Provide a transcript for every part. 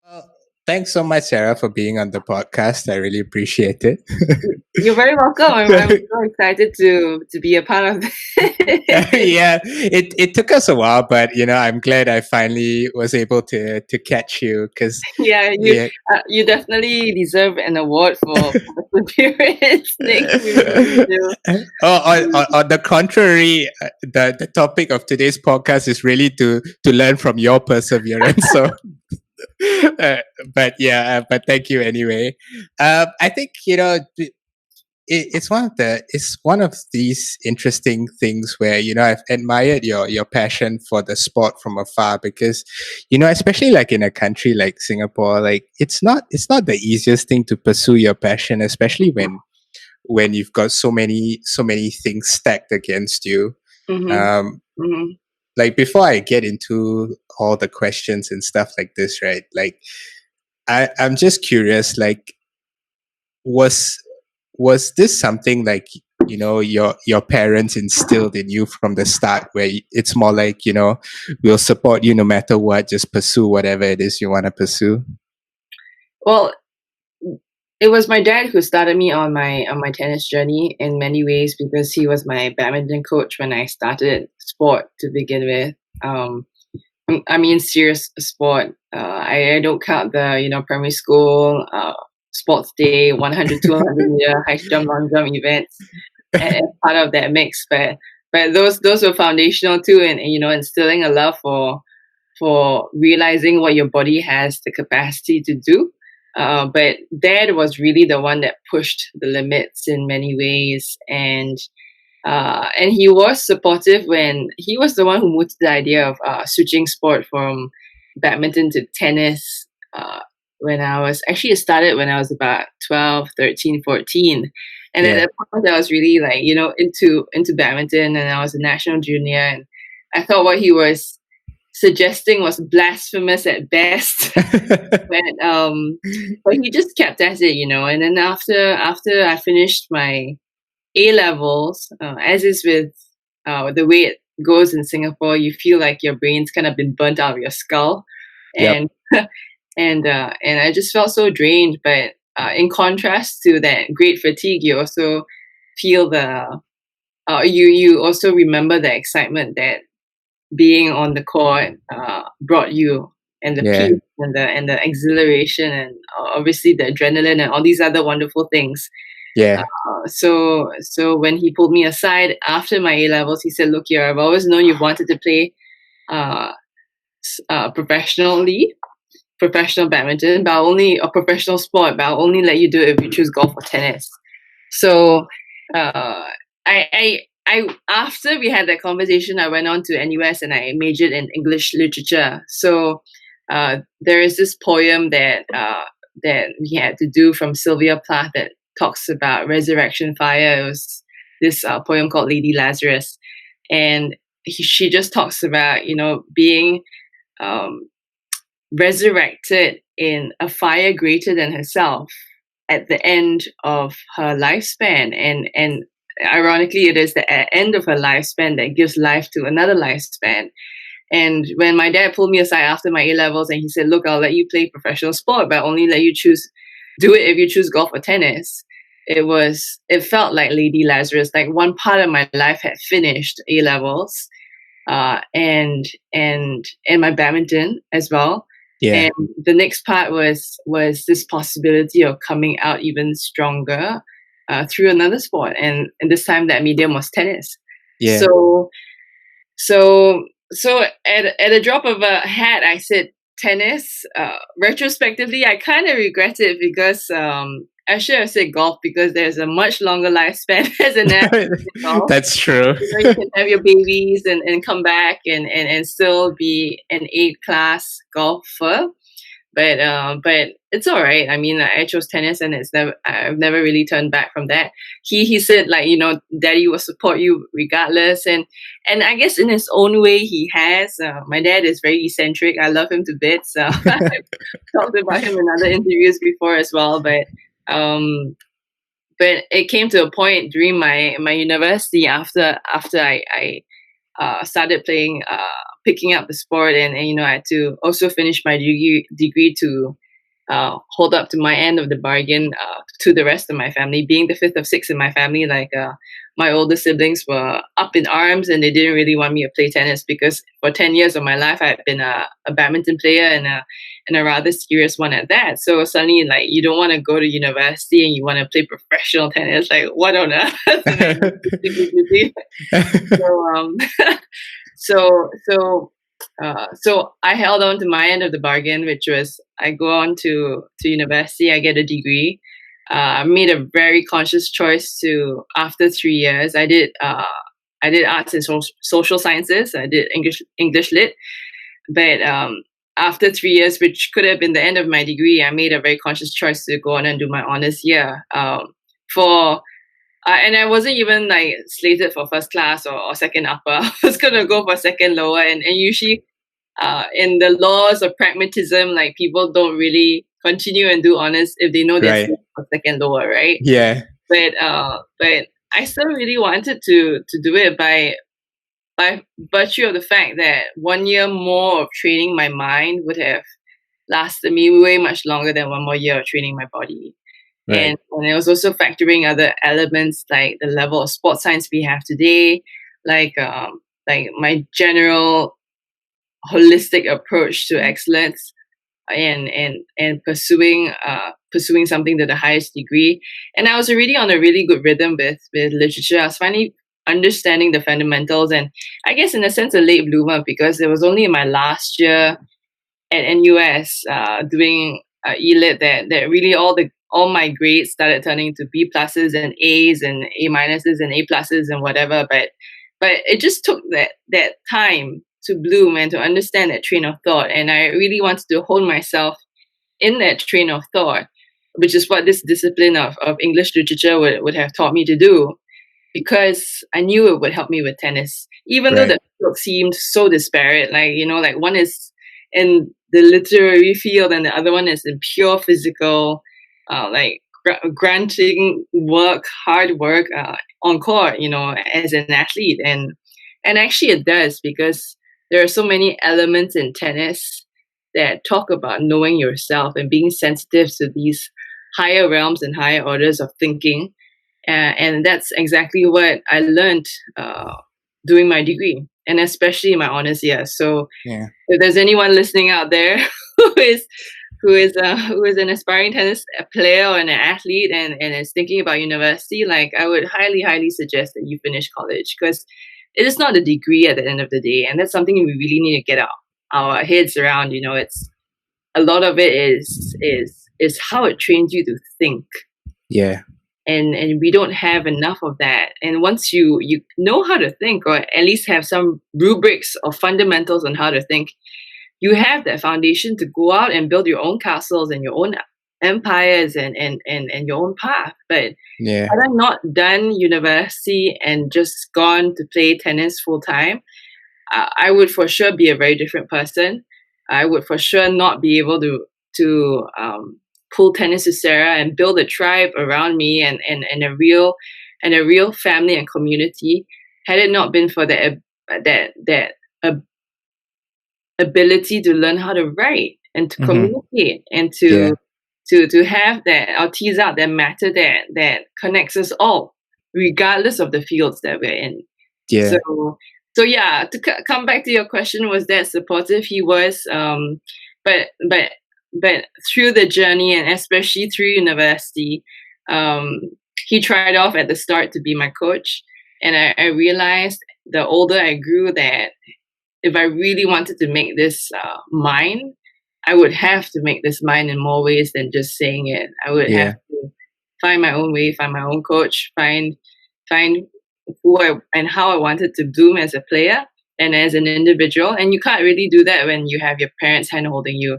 Well, thanks so much, Sarah, for being on the podcast. I really appreciate it. You're very welcome. I'm so excited to be a part of it. Yeah, it took us a while, but I'm glad I finally was able to catch you because Yeah, yeah. you definitely deserve an award for perseverance. Next, we really do. On the contrary, the topic of today's podcast is really to learn from your perseverance. So, uh, but thank you anyway. I think it's one of these interesting things where I've admired your passion for the sport from afar because especially like in a country like Singapore, like it's not the easiest thing to pursue your passion, especially when you've got so many things stacked against you. Mm-hmm. um Mm-hmm. like before I get into all the questions and stuff like this, right? Like I'm just curious, like was was this something like your parents instilled in you from the start, where it's more like we'll support you no matter what, just pursue whatever it is you want to pursue? Well, it was my dad who started me on my tennis journey in many ways because he was my badminton coach when I started sport to begin with. I mean, serious sport. I don't count the primary school sports day 100 200 meter high jump long jump events as part of that mix, but those were foundational too, and instilling a love for realizing what your body has the capacity to do. But Dad was really the one that pushed the limits in many ways, and he was supportive when he was the one who moved the idea of switching sport from badminton to tennis. When I was actually it started when I was about 12, 13, 14. And at Yeah. that point I was really like, into badminton, and I was a national junior, and I thought what he was suggesting was blasphemous at best. But he just kept at it. And then after I finished my A levels, as is with the way it goes in Singapore, you feel like your brain's kind of been burnt out of your skull, Yep. and and I just felt so drained. But in contrast to that great fatigue, you also feel you also remember the excitement that being on the court brought you, and the Yeah. peace and the exhilaration, and obviously the adrenaline and all these other wonderful things. Yeah. So when he pulled me aside after my A levels, he said, "Look here, I've always known you've wanted to play uh, professionally, professional badminton, but only a professional sport, but I'll only let you do it if you choose golf or tennis." So uh, I after we had that conversation, I went on to NUS and I majored in English literature. So there is this poem that we had to do from Sylvia Plath that talks about resurrection fire. It was this poem called Lady Lazarus, and she just talks about being um, resurrected in a fire greater than herself at the end of her lifespan, and ironically it is the end of her lifespan that gives life to another lifespan. And when my dad pulled me aside after my A levels and he said, "Look, I'll let you play professional sport, but only let you do it if you choose golf or tennis," it felt like Lady Lazarus. Like one part of my life had finished A levels, and my badminton as well. Yeah. And the next part was this possibility of coming out even stronger through another sport, and this time that medium was tennis. Yeah. So at a drop of a hat, I said tennis. Retrospectively, I kind of regret it because I should have said golf, because there's a much longer lifespan as an athlete in golf. That's true. You can have your babies and come back and still be an A-class golfer. But it's all right. I mean, I chose tennis, and I've never really turned back from that. He said, like, Daddy will support you regardless, and I guess in his own way he has. My dad is very eccentric. I love him to bits. I've talked about him in other interviews before as well, um, but it came to a point during my university after I started playing picking up the sport, and I had to also finish my degree to hold up to my end of the bargain to the rest of my family. Being the fifth of six in my family, my older siblings were up in arms and they didn't really want me to play tennis because for 10 years of my life I had been a badminton player and a rather serious one at that. So suddenly, you don't want to go to university and you want to play professional tennis. Like, what on earth? So, so I held on to my end of the bargain, which was I go on to university, I get a degree. I made a very conscious choice to, after 3 years, I did arts and social sciences. I did English lit, but after 3 years, which could have been the end of my degree, I made a very conscious choice to go on and do my honors year. And I wasn't even slated for first class or second upper. I was gonna go for second lower, and usually, in the laws of pragmatism, people don't really continue and do honors if they know they're slated for second lower, right? Yeah. But I still really wanted to do it by virtue of the fact that 1 year more of training my mind would have lasted me way much longer than 1 more year of training my body. Right. And it was also factoring other elements like the level of sports science we have today, like my general holistic approach to excellence, and pursuing something to the highest degree. And I was already on a really good rhythm with literature. I was finally understanding the fundamentals, and I guess in a sense a late bloomer, because it was only in my last year at NUS doing E-Lit that really all my grades started turning to B pluses and A's and A minuses and A pluses and whatever. But it just took that time to bloom and to understand that train of thought. And I really wanted to hold myself in that train of thought, which is what this discipline of English literature would have taught me to do, because I knew it would help me with tennis. Even though the field seemed so disparate, one is in the literary field and the other one is in pure physical, granting hard work on court, as an athlete. And actually it does, because there are so many elements in tennis that talk about knowing yourself and being sensitive to these higher realms and higher orders of thinking. And that's exactly what I learned doing my degree, and especially in my honors year. So if there's anyone listening out there who is an aspiring tennis player or an athlete and is thinking about university, I would highly, highly suggest that you finish college, because it is not a degree at the end of the day. And that's something we really need to get our heads around. It's a lot of it is how it trains you to think. Yeah. And we don't have enough of that. And once you know how to think, or at least have some rubrics or fundamentals on how to think, you have that foundation to go out and build your own castles and your own empires and your own path. But had I not done university and just gone to play tennis full time, I would for sure be a very different person. I would for sure not be able to pull tennis to Sarah and build a tribe around me and a real family and community, had it not been for that ability to learn how to write and to communicate and to have that, or tease out that matter that connects us all, regardless of the fields that we're in. Yeah. So yeah, to come back to your question, was that supportive? He was, but through the journey, and especially through university, he tried off at the start to be my coach. And I realized the older I grew that if I really wanted to make this mine, I would have to make this mine in more ways than just saying it. I would have to find my own way, find my own coach, find who and how I wanted to bloom as a player and as an individual. And you can't really do that when you have your parents hand-holding you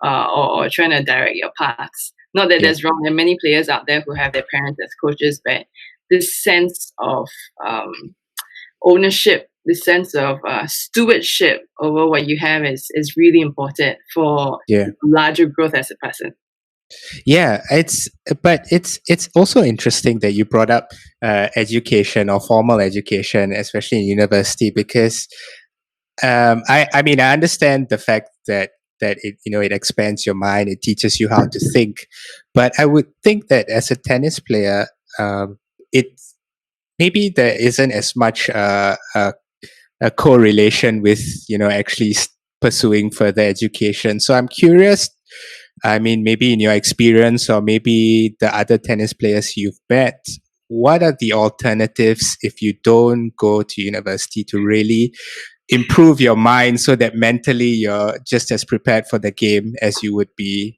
or trying to direct your paths. Not that there's wrong. There are many players out there who have their parents as coaches, but this sense of ownership, this sense of stewardship over what you have is really important for larger growth as a person. Yeah, it's also interesting that you brought up education or formal education, especially in university, because I mean, I understand the fact that it, it expands your mind, it teaches you how to think, but I would think that as a tennis player, it maybe there isn't as much a correlation with actually pursuing further education. So I'm curious. I mean, maybe in your experience, or maybe the other tennis players you've met, what are the alternatives if you don't go to university to really improve your mind so that mentally you're just as prepared for the game as you would be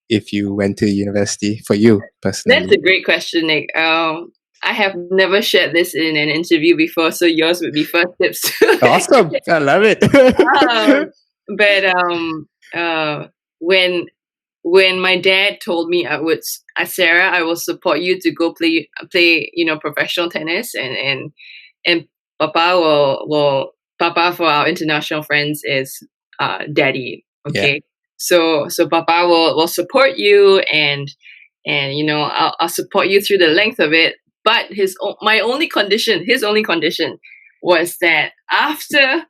if you went to university, for you personally? That's a great question, Nick. I have never shared this in an interview before, so yours would be first tips. Awesome. I love it. But when my dad told me Sarah, I will support you to go play professional tennis, and Papa for our international friends is Daddy. Okay, Yeah. so Papa will support you, and I'll support you through the length of it. But his only condition was that after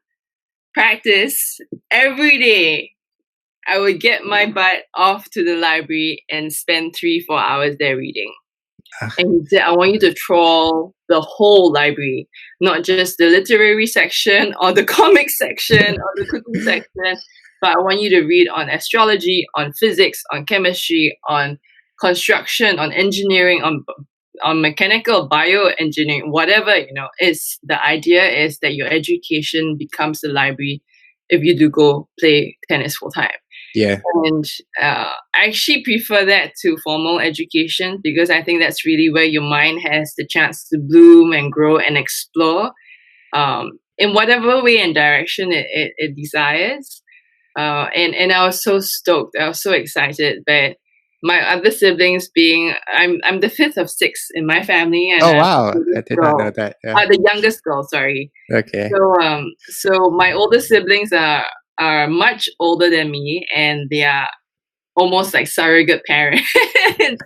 practice every day, I would get my butt off to the library and spend 3-4 hours there reading. And he said, I want you to trawl the whole library, not just the literary section or the comic section or the cooking section, but I want you to read on astrology, on physics, on chemistry, on construction, on engineering, on mechanical, bioengineering, whatever, is the idea is that your education becomes the library if you do go play tennis full time. Yeah. And I actually prefer that to formal education, because I think that's really where your mind has the chance to bloom and grow and explore in whatever way and direction it desires. And I was so stoked. I was so excited. But my other siblings I'm the fifth of six in my family. And Oh, wow. I did not know that. Yeah. The youngest girl, sorry. Okay. So my older siblings are much older than me, and they are almost like surrogate parents, and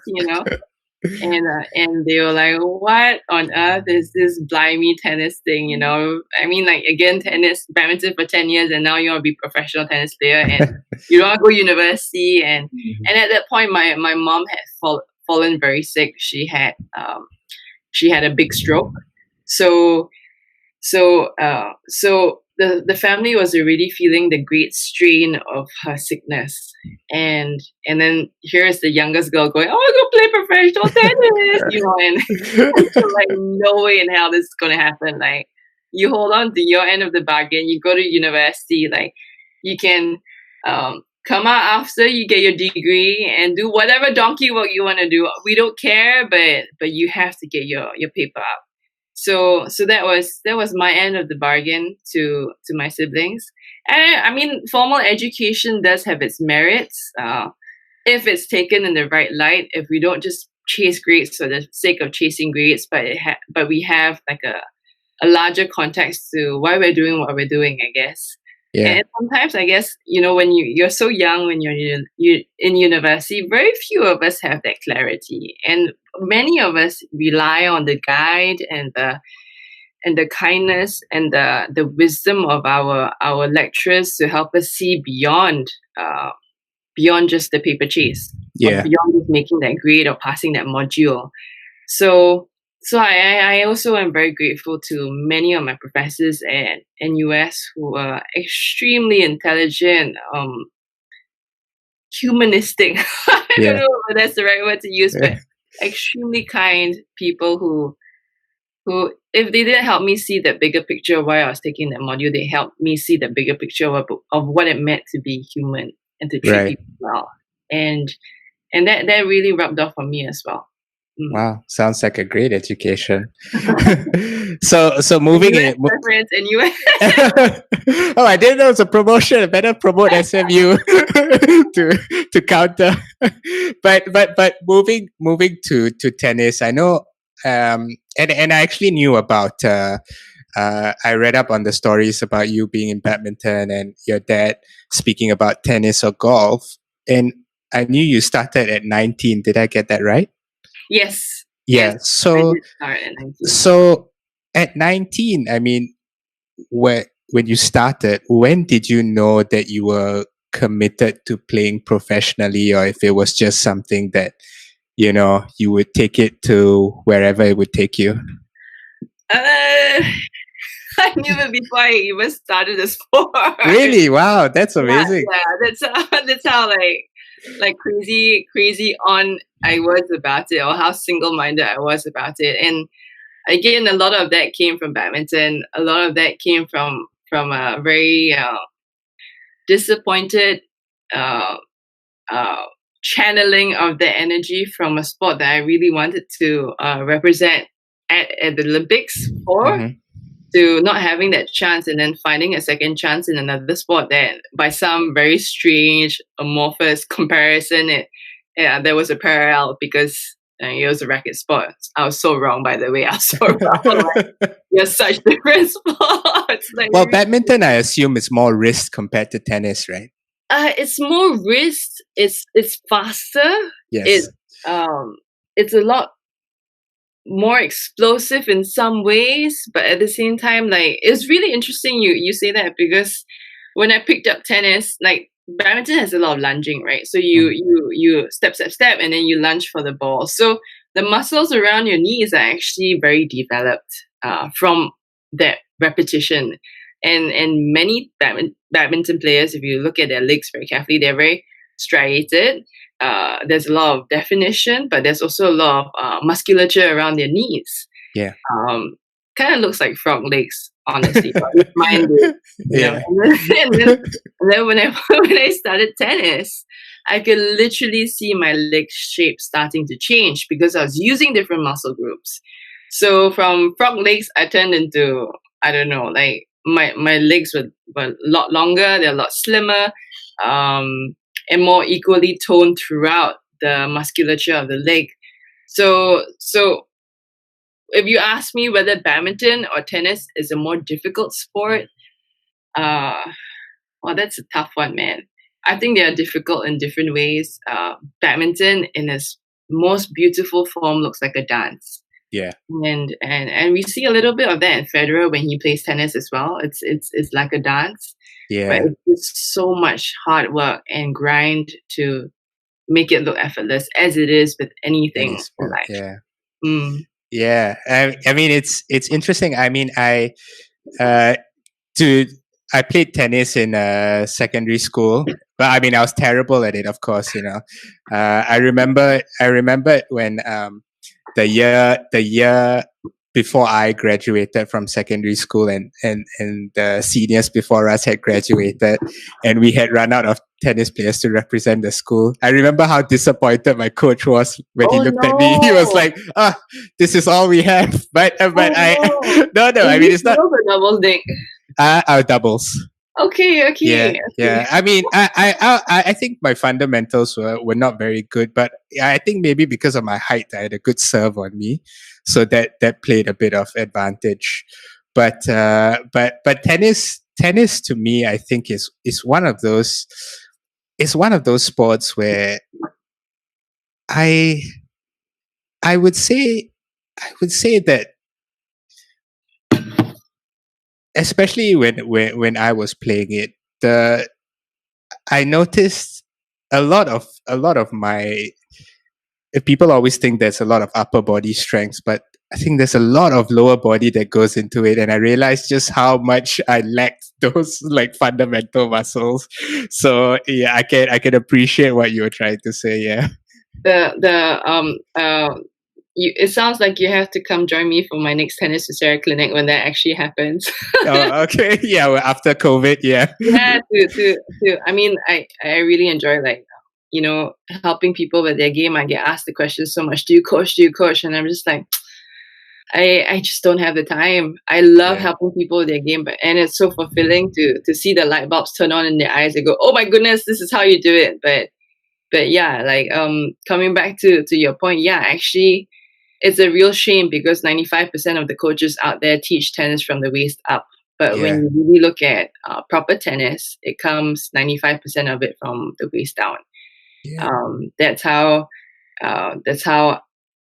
they were like, what on earth is this blimey tennis thing? I mean, like, again, badminton for 10 years, and now you want to be a professional tennis player, and you don't want to go university. And at that point, my mom had fallen very sick. She had a big stroke. So the family was already feeling the great strain of her sickness, and then here's the youngest girl going, "Oh, go play professional tennis," and so, like, no way in hell this is gonna happen. Like, you hold on to your end of the bargain. You go to university, like, you can come out after you get your degree and do whatever donkey work you want to do. We don't care, but you have to get your paper up. So that was my end of the bargain to my siblings. And I mean, formal education does have its merits if it's taken in the right light. If we don't just chase grades for the sake of chasing grades, but we have like a larger context to why we're doing what we're doing, I guess. Yeah. And sometimes, I guess, when you're so young, when you're in university, very few of us have that clarity, and many of us rely on the guide and the kindness and the wisdom of our lecturers to help us see beyond just the paper chase, Yeah. or beyond just making that grade or passing that module. So I also am very grateful to many of my professors at NUS who are extremely intelligent, humanistic. I don't know if that's the right word to use, but extremely kind people who, if they didn't help me see the bigger picture of why I was taking that module, they helped me see the bigger picture of what it meant to be human and to treat people well. And that really rubbed off on me as well. Wow, sounds like a great education. So moving in. Oh, I didn't know it's a promotion. I better promote SMU to counter. But moving to tennis, I know, and I actually knew about. I read up on the stories about you being in badminton and your dad speaking about tennis or golf, and I knew you started at 19. Did I get that right? Yes. Yeah. Yes, I did start at 19. So at 19, I mean, you started, when did you know that you were committed to playing professionally, or if it was just something that, you know, you would take it to wherever it would take you? I knew it before I even started the sport. Really? Wow, that's amazing. That's how like crazy on I was about it, or how single-minded I was about it. And again, a lot of that came from badminton. A lot of that came from a very disappointed uh, channeling of the energy from a sport that I really wanted to represent at the Olympics for. Mm-hmm. To not having that chance, and then finding a second chance in another sport that by some very strange amorphous comparison, there was a parallel because it was a racket sport. I was so wrong, by the way. I was so wrong. Like, you're such different sports. Like, Well, badminton, I assume, is more wrist compared to tennis, right? It's more wrist. It's faster. Yes. It's a lot more explosive in some ways, but at the same time, like, it's really interesting you say that, because when I picked up tennis, like, badminton has a lot of lunging, right? So you step, and then you lunge for the ball. So the muscles around your knees are actually very developed from that repetition. And many badminton players, if you look at their legs very carefully, they're very striated. There's a lot of definition, but there's also a lot of musculature around their knees. Yeah. Kind of looks like frog legs, honestly. But mine did, yeah. And then when I started tennis, I could literally see my leg shape starting to change because I was using different muscle groups. So from frog legs, I turned into, I don't know, like my legs were a lot longer, they're a lot slimmer. And more equally toned throughout the musculature of the leg. So if you ask me whether badminton or tennis is a more difficult sport, well, that's a tough one, man. I think they are difficult in different ways. Badminton, in its most beautiful form, looks like a dance. Yeah. And we see a little bit of that in Federer when he plays tennis as well. It's like a dance. Yeah. But it's so much hard work and grind to make it look effortless, as it is with anything in life. Yeah. Mm. Yeah. I mean, it's interesting. I mean, I played tennis in secondary school, but I mean, I was terrible at it, of course, you know. I remember when the year before I graduated from secondary school, and the seniors before us had graduated, and we had run out of tennis players to represent the school. I remember how disappointed my coach was when he looked at me. He was like, this is all we have. But I I mean, it's not doubles, Nick. Our doubles. Okay. Yeah. I mean, I think my fundamentals were not very good, but I think maybe because of my height, I had a good serve on me, so that played a bit of advantage. But tennis to me, I think is one of those. It's one of those sports where I would say that, especially when I was playing it, I noticed a lot of my people always think there's a lot of upper body strength, but I think there's a lot of lower body that goes into it, and I realized just how much I lacked those like fundamental muscles. So yeah, I can appreciate what you were trying to say. Yeah. It sounds like you have to come join me for my next tennis to Sarah clinic when that actually happens. Oh, okay. Yeah, well, after COVID, yeah. Yeah, I mean, I really enjoy, like, you know, helping people with their game. I get asked the question so much, do you coach? And I'm just like, I just don't have the time. I love helping people with their game, and it's so fulfilling to see the light bulbs turn on in their eyes. They go, oh my goodness, this is how you do it. But yeah, like, coming back to your point, yeah, actually, it's a real shame because 95% of the coaches out there teach tennis from the waist up. But when you really look at proper tennis, it comes 95% of it from the waist down. Yeah. That's how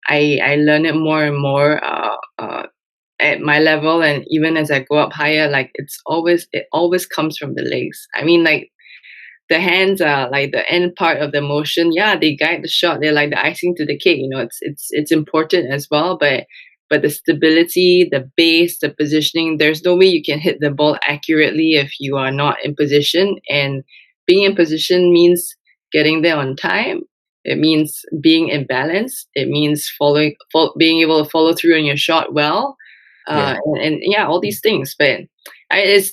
I learn it more and more at my level, and even as I go up higher, like it always comes from the legs. I mean, like the hands are like the end part of the motion. Yeah, they guide the shot. They're like the icing to the cake. You know, it's important as well. But the stability, the base, the positioning, there's no way you can hit the ball accurately if you are not in position. And being in position means getting there on time. It means being in balance. It means being able to follow through on your shot well. Yeah. And yeah, all these things. But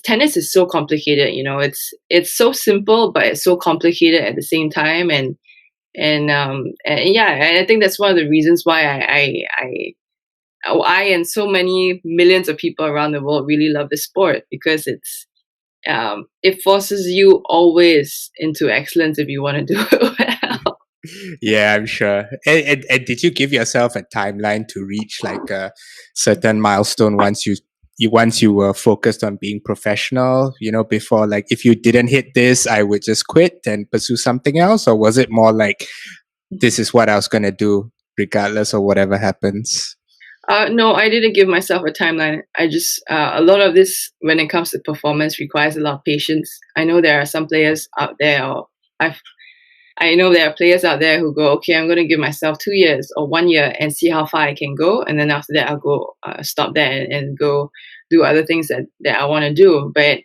tennis is so complicated. You know, it's so simple, but it's so complicated at the same time. And yeah, I think that's one of the reasons why I and so many millions of people around the world really love the sport, because it forces you always into excellence if you want to do it well. Yeah, I'm sure. And did you give yourself a timeline to reach like a certain milestone once you were focused on being professional? You know, before, like, if you didn't hit this, I would just quit and pursue something else, or was it more like this is what I was gonna do regardless of whatever happens? No, I didn't give myself a timeline. I just a lot of this, when it comes to performance, requires a lot of patience. I know there are some players out there, or I know there are players out there who go, okay, I'm going to give myself 2 years or 1 year and see how far I can go, and then after that, I'll go stop there and go do other things that I want to do. But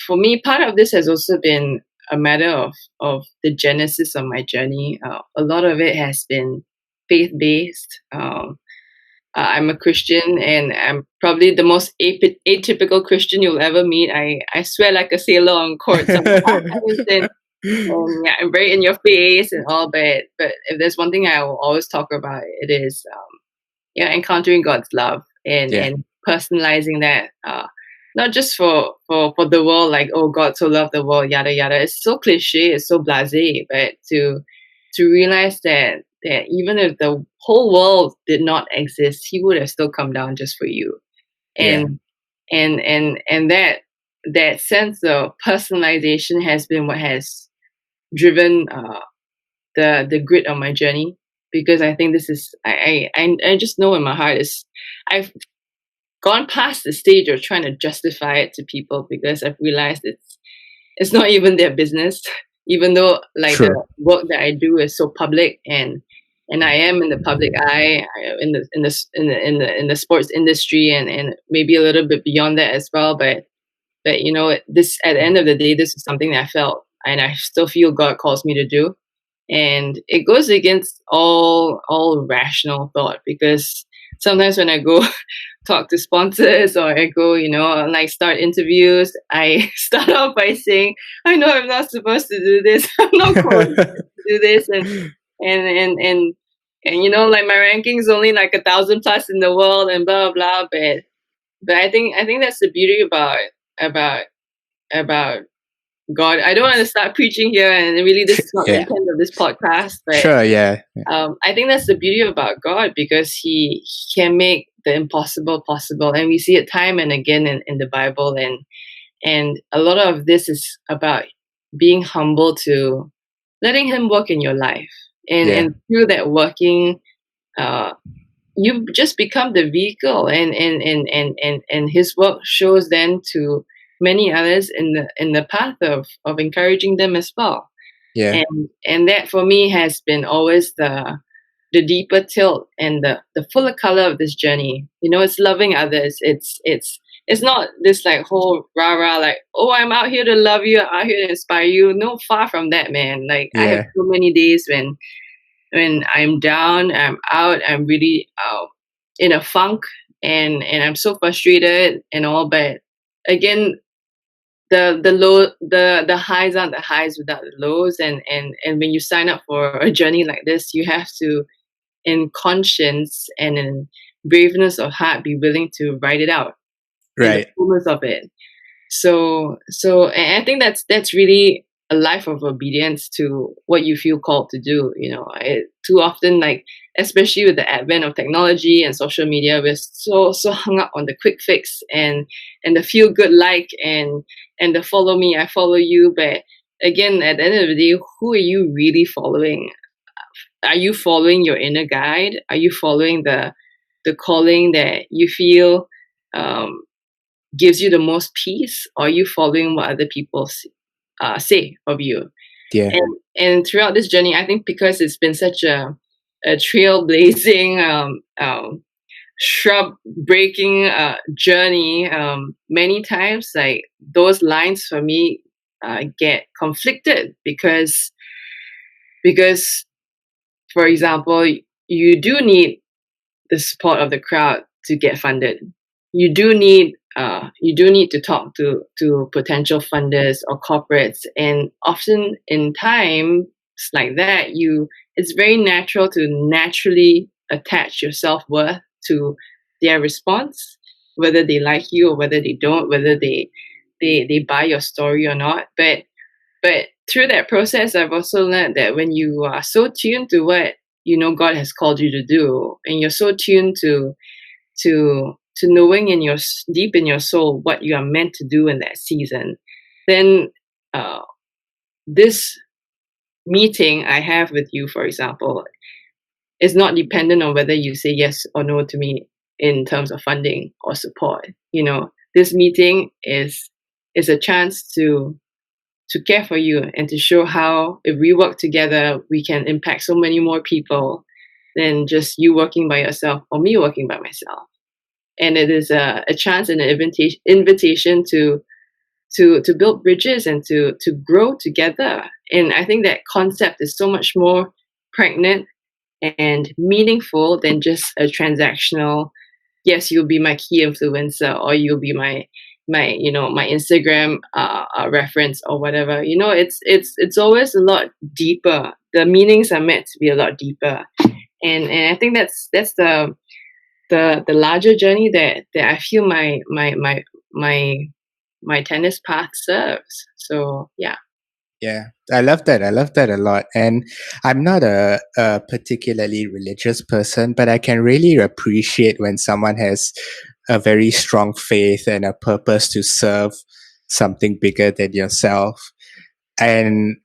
for me, part of this has also been a matter of the genesis of my journey. A lot of it has been faith based. I'm a Christian, and I'm probably the most atypical Christian you'll ever meet. I swear like a sailor on court sometimes, and yeah, I'm very in your face and all. But if there's one thing I will always talk about, it is yeah, encountering God's love and Yeah. and personalizing that. Not just for the world, like, oh, God so loved the world, yada yada. It's so cliche, it's so blasé, but to realize that even if the whole world did not exist, He would have still come down just for you. Yeah. And that sense of personalization has been what has driven the grit of my journey, because I think this is I just know in my heart is I've gone past the stage of trying to justify it to people, because I've realized it's not even their business. Even though like the Sure. work that I do is so public, and I am in the public eye, in the sports industry, and maybe a little bit beyond that as well. But you know, this, at the end of the day, this is something that I felt and I still feel God calls me to do, and it goes against all rational thought, because sometimes when I go talk to sponsors, or I go, you know, like start interviews, I start off by saying, I know I'm not supposed to do this. I'm not called to do this. And and you know, like my ranking is only like 1,000 plus in the world and blah, blah, blah. But I think that's the beauty about about God. I don't want to start preaching here, and really this is not the Yeah. intent of this podcast, but Sure. Yeah. I think that's the beauty about God, because He can make the impossible possible, and we see it time and again in the Bible. And a lot of this is about being humble to letting Him work in your life, and Yeah. and through that working, uh, you just become the vehicle, and His work shows then to many others in the path of encouraging them as well. Yeah. And that for me has been always the deeper tilt and the fuller color of this journey. You know, it's loving others. It's not this like whole rah rah, like, oh, I'm out here to love you, I'm out here to inspire you. No, far from that, man. Like I have Yeah. so many days when I'm down, I'm out, I'm really in a funk, and I'm so frustrated and all. But again, the highs aren't the highs without the lows, and when you sign up for a journey like this, you have to, in conscience and in braveness of heart, be willing to write it out in the Right. fullness of it. And I think that's really a life of obedience to what you feel called to do. You know, too often, like especially with the advent of technology and social media, we're so hung up on the quick fix and the feel good like and the follow me, I follow you. But again, at the end of the day, who are you really following? Are you following your inner guide? Are you following the the calling that you feel gives you the most peace, or are you following what other people say of you? Yeah. And throughout this journey, I think because it's been such a trailblazing, shrub breaking journey, many times like those lines for me get conflicted because for example, you do need the support of the crowd to get funded. You do need to talk to potential funders or corporates, and often in times like that, it's very natural to naturally attach your self-worth to their response, whether they like you or whether they don't, whether they buy your story or not. But through that process, I've also learned that when you are so tuned to what God has called you to do, and you're so tuned to knowing deep in your soul what you are meant to do in that season, then this meeting I have with you, for example, is not dependent on whether you say yes or no to me in terms of funding or support. This meeting is a chance to care for you and to show how, if we work together, we can impact so many more people than just you working by yourself or me working by myself. And it is a chance and an invitation to build bridges and to grow together. And I think that concept is so much more pregnant and meaningful than just a transactional, yes, you'll be my key influencer, or you'll be my Instagram reference or whatever. It's always a lot deeper. The meanings are meant to be a lot deeper, and I think that's the larger journey that I feel my tennis path serves. So yeah. Yeah, I love that. I love that a lot. And I'm not a particularly religious person, but I can really appreciate when someone has a very strong faith and a purpose to serve something bigger than yourself. And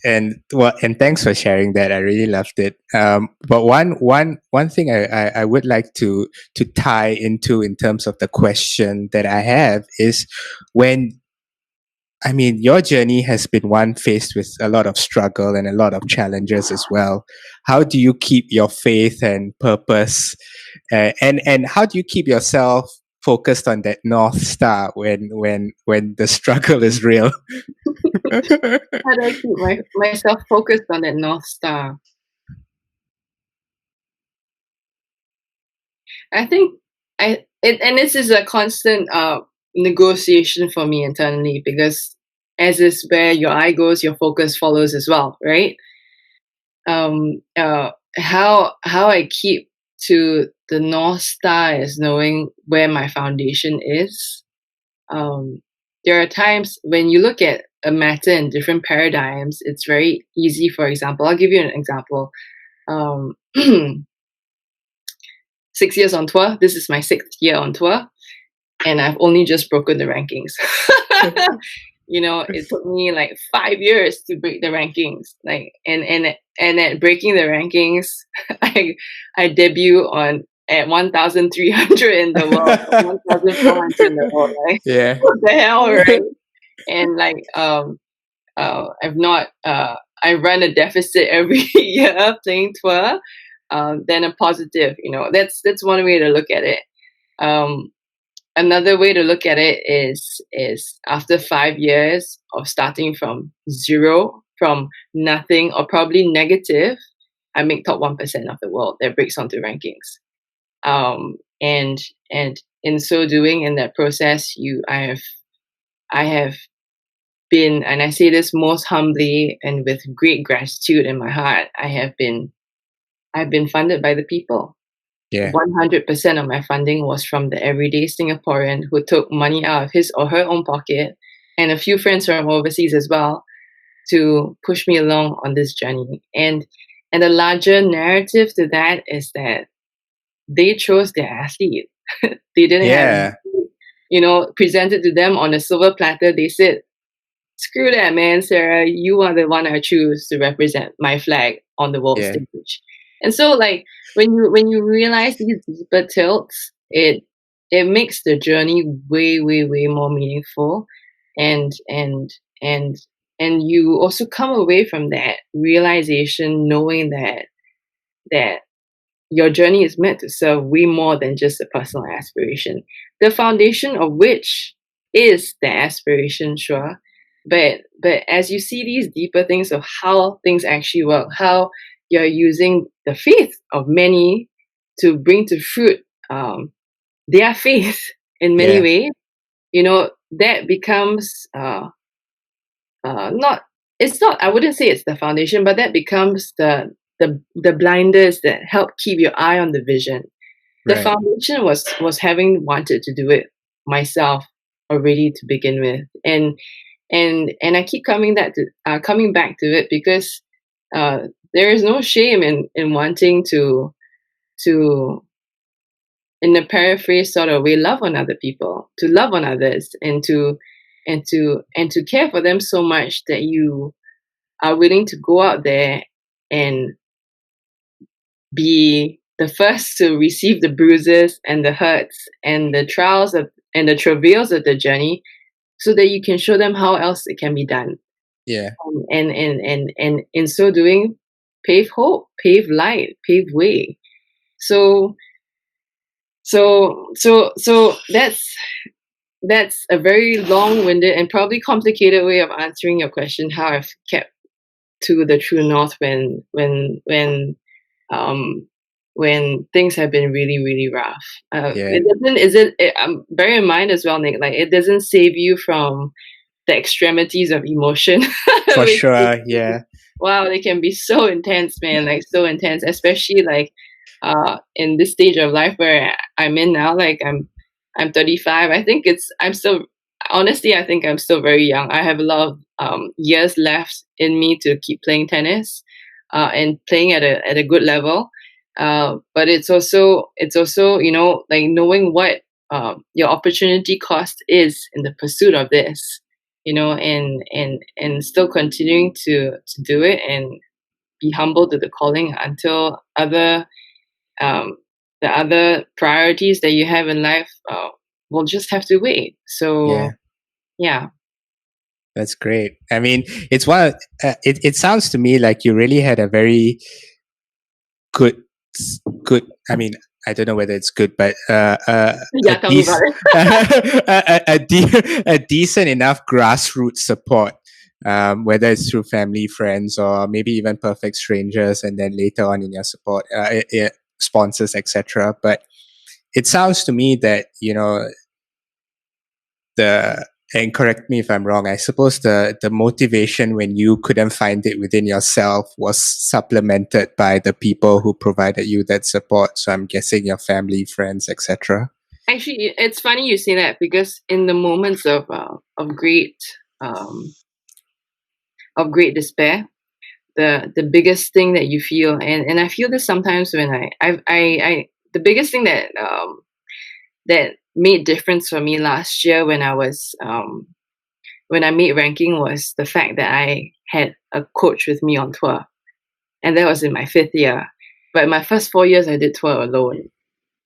thanks for sharing that. I really loved it. But one thing I would like to tie into in terms of the question that I have is your journey has been one faced with a lot of struggle and a lot of challenges as well. How do you keep your faith and purpose, and how do you keep yourself focused on that North Star when the struggle is real? How do I keep myself focused on that North Star? I think and this is a constant negotiation for me internally, because as is where your eye goes, your focus follows as well, right? How I keep to the North Star is knowing where my foundation is. There are times when you look at a matter in different paradigms, it's very easy. For example, I'll give you an example. 6 years on tour. This is my 6th year on tour, and I've only just broken the rankings. It took me like 5 years to break the rankings. And at breaking the rankings, I debut at 1,300 in the world, 1,400 in the world. Right? Yeah. What the hell, right? And I've not. I run a deficit every year playing tour. Then a positive. That's one way to look at it. Another way to look at it is after 5 years of starting from zero, from nothing or probably negative, I make top 1% of the world that breaks onto rankings. And in so doing, in that process, I have been, and I say this most humbly and with great gratitude in my heart, I've been funded by the people. Yeah. 100% of my funding was from the everyday Singaporean who took money out of his or her own pocket, and a few friends from overseas as well, to push me along on this journey. And the larger narrative to that is that they chose their athlete. They didn't have, presented to them on a silver platter. They said, "Screw that, man, Sarah. You are the one I choose to represent my flag on the world stage." And so like when you realize these deeper tilts, it makes the journey way, way, way more meaningful. And and and you also come away from that realization knowing that your journey is meant to serve way more than just a personal aspiration. The foundation of which is the aspiration, sure. But as you see these deeper things of how things actually work, how you're using the faith of many to bring to fruit their faith in many Yeah. ways, that becomes not it's not I wouldn't say it's the foundation, but that becomes the blinders that help keep your eye on the vision. The Right. foundation was having wanted to do it myself already to begin with, and I keep coming back to it because there is no shame in wanting to in a paraphrase sort of way love on other people, to love on others, and to care for them so much that you are willing to go out there and be the first to receive the bruises and the hurts and the trials and the travails of the journey so that you can show them how else it can be done. Yeah. And in so doing, pave hope, pave light, pave way. So so that's a very long-winded and probably complicated way of answering your question, how I've kept to the true north um, when things have been really, really rough. Yeah. It doesn't. Is it? Bear in mind as well, Nick. Like it doesn't save you from the extremities of emotion. For Which sure. Yeah. wow, they can be so intense, man. Like so intense, especially like in this stage of life where I'm in now. Like I'm 35. I think I'm still honestly I think I'm still very young. I have a lot of years left in me to keep playing tennis and playing at a good level. But it's also like knowing what your opportunity cost is in the pursuit of this, and still continuing to do it and be humble to the calling until um, the other priorities that you have in life will just have to wait. So Yeah. yeah. That's great. I mean, it's one. It sounds to me like you really had a very good, good. I mean, I don't know whether it's good, but a Yeah, tell me about decent, it. a decent enough grassroots support. Whether it's through family, friends, or maybe even perfect strangers, and then later on in your support, sponsors, etc. But it sounds to me that the and correct me if I'm wrong, I suppose the motivation when you couldn't find it within yourself was supplemented by the people who provided you that support. So I'm guessing your family, friends, etc. Actually, it's funny you say that because in the moments um, of great despair, the biggest thing that you feel, and I feel this sometimes when I the biggest thing that made difference for me last year when I made ranking was the fact that I had a coach with me on tour, and that was in my 5th year. But my first 4 years, I did tour alone,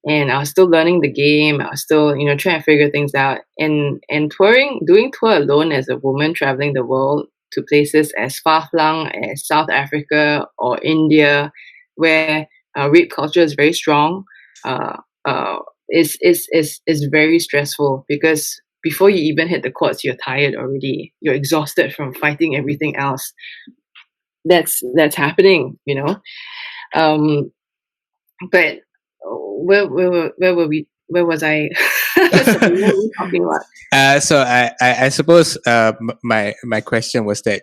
and I was still learning the game. I was still, trying to figure things out. And doing tour alone as a woman traveling the world to places as far-flung as South Africa or India, where rape culture is very strong, uh, uh, is very stressful because before you even hit the courts, you're tired already. You're exhausted from fighting everything else that's happening. Um, but where were we? Where was I? Sorry, what were we talking about? So I suppose my question was that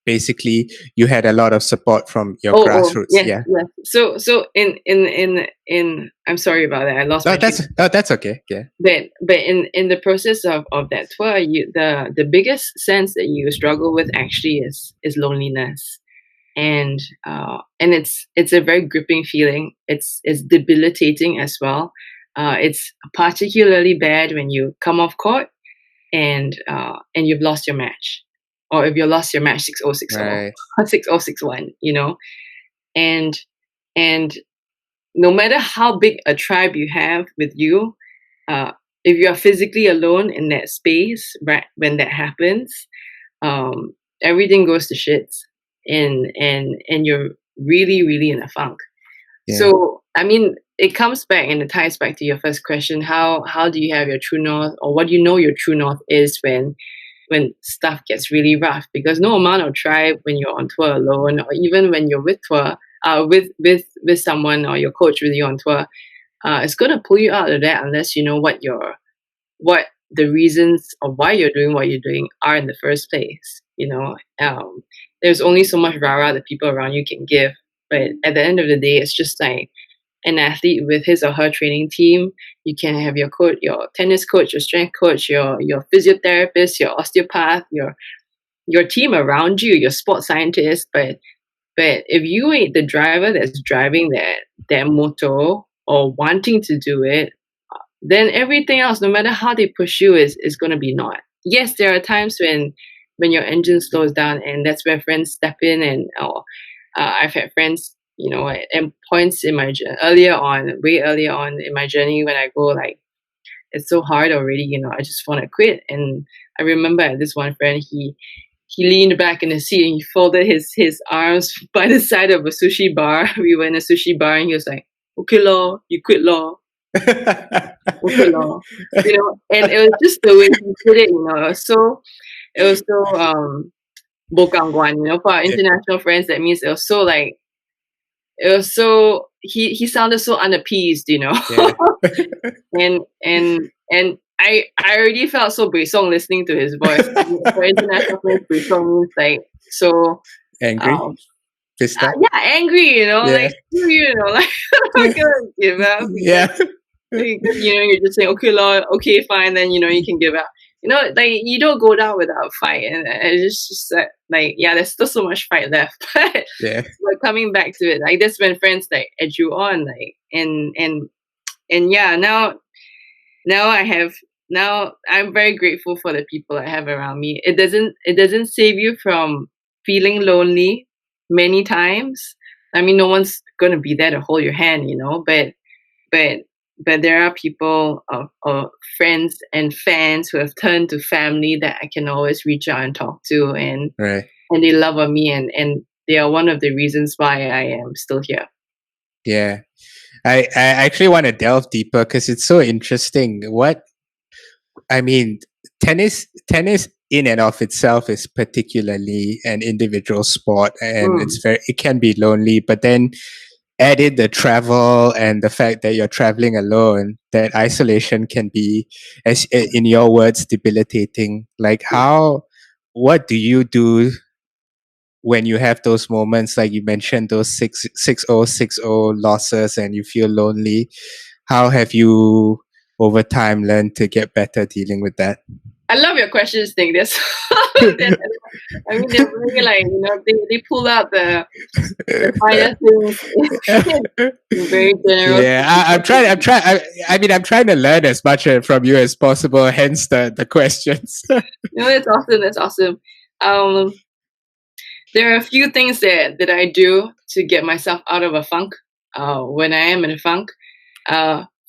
basically you had a lot of support from your Oh, grassroots. yes, Yeah. yes. So in I'm sorry about that. I lost No, my train. that's okay. Yeah. But in the process of that tour, the biggest sense that you struggle with actually is loneliness, and it's a very gripping feeling. It's debilitating as well. It's particularly bad when you come off court and you've lost your match, or if you lost your match 6-0, 6-0, Right. or 6-0, 6-1, and And no matter how big a tribe you have with you, if you are physically alone in that space, right, when that happens, everything goes to shits, and you're really, really in a funk. Yeah. So, I mean, it comes back and it ties back to your first question. How do you have your true north, or what do you know your true north is when stuff gets really rough? Because no amount of tribe when you're on tour alone, or even when you're with tour, with someone or your coach with you on tour, it's gonna pull you out of that unless you know what the reasons of why you're doing what you're doing are in the first place. There's only so much rah-rah that people around you can give, but at the end of the day, it's just like an athlete with his or her training team. You can have your coach, your tennis coach, your strength coach, your physiotherapist, your osteopath, your team around you, your sports scientist. But if you ain't the driver that's driving that motor or wanting to do it, then everything else, no matter how they push you, is going to be not. Yes, there are times when your engine slows down, and that's where friends step in. And I've had friends, at points in my way earlier on in my journey, when I go like, it's so hard already, I just want to quit. And I remember this one friend, he leaned back in the seat and he folded his arms by the side of a sushi bar. We were in a sushi bar, and he was like, "Okay, law, you quit law." Okay, law. And it was just the way he put it, it was so bokangguan, for our international friends. That means it was so like, it was so, he sounded so unappeased, Yeah. and I already felt so buisong listening to his voice. For international friends, buisong means like so Angry? Pissed off? yeah, angry, like screw you, like I'm not gonna give up. Yeah. You're just saying, okay, Lord, okay, fine, then you can give up. Like, you don't go down without a fight, and it's just like, yeah, there's still so much fight left. But Yeah. but coming back to it, like, that's when friends like edge you on, like, and yeah, now I'm very grateful for the people I have around me. It doesn't save you from feeling lonely many times. I mean, no one's gonna be there to hold your hand, but there are people of friends and fans who have turned to family that I can always reach out and talk to, and Right. and they love on me, and they are one of the reasons why I am still here. Yeah. I actually want to delve deeper because it's so interesting. Tennis in and of itself is particularly an individual sport, and it can be lonely, but then add in the travel and the fact that you're traveling alone, that isolation can be, as in your words, debilitating. Like, what do you do when you have those moments, like you mentioned, those 6-0 losses, and you feel lonely? How have you over time learned to get better dealing with that? I love your questions, Nick. I mean, they're really like, they pull out the finer things. Very general. Yeah, I'm trying to learn as much from you as possible. Hence the questions. That's awesome. That's awesome. There are a few things that I do to get myself out of a funk. When I am in a funk.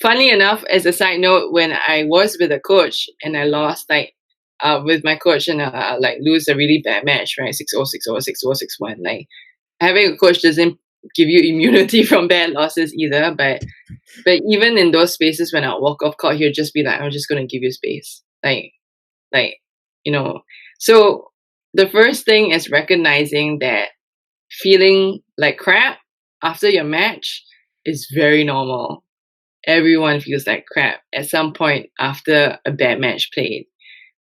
Funny enough, as a side note, when I was with a coach and I lost with my coach and lose a really bad match, right? 6-0, 6-0, 6-0, 6-1. Like, having a coach doesn't give you immunity from bad losses either. But even in those spaces, when I walk off court, he'll just be like, "I'm just gonna give you space." So the first thing is recognizing that feeling like crap after your match is very normal. Everyone feels like crap at some point after a bad match played.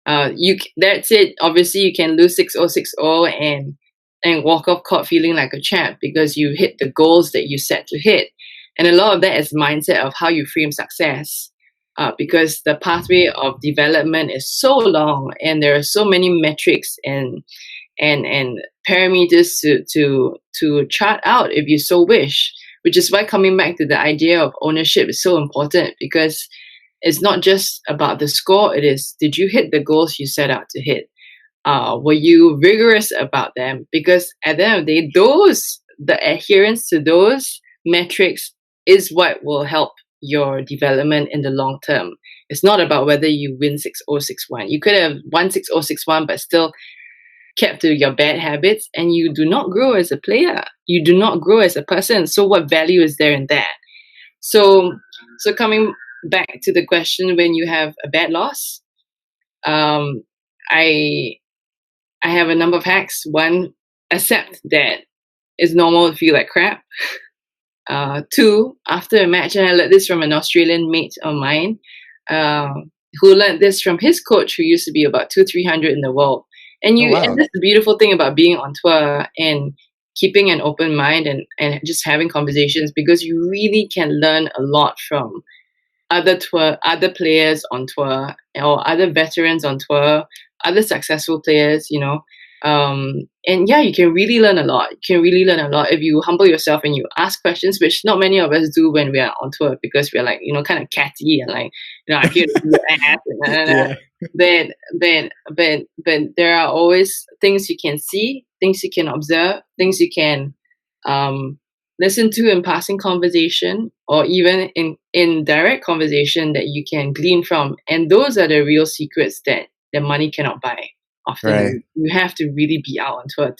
That's it. Obviously, you can lose 6-0, 6-0 and walk off court feeling like a champ because you hit the goals that you set to hit. And a lot of that is mindset of how you frame success. Because the pathway of development is so long, and there are so many metrics and parameters to chart out if you so wish. Which is why coming back to the idea of ownership is so important, because it's not just about the score. It is, did you hit the goals you set out to hit? Were you rigorous about them? Because at the end of the day, the adherence to those metrics is what will help your development in the long term. It's not about whether you win 6-0, 6-1. You could have won 6-0, 6-1, but still kept to your bad habits, and you do not grow as a player. You do not grow as a person. So what value is there in that? So coming back to the question, when you have a bad loss, I have a number of hacks. One, accept that it's normal to feel like crap. Two, after a match, and I learned this from an Australian mate of mine, who learned this from his coach, who used to be about 200-300 in the world. And Oh, wow. and that's the beautiful thing about being on tour and keeping an open mind and just having conversations, because you really can learn a lot from other players on tour, or other veterans on tour, other successful players, you know. And yeah, you can really learn a lot. You can really learn a lot if you humble yourself and you ask questions, which not many of us do when we are on tour, because we're like, you know, kind of catty and like, you know, I'm here to do your ass. Yeah. But there are always things you can see, things you can observe, things you can listen to in passing conversation, or even in direct conversation that you can glean from. And those are the real secrets that the money cannot buy. Often Right. you have to really be out on tour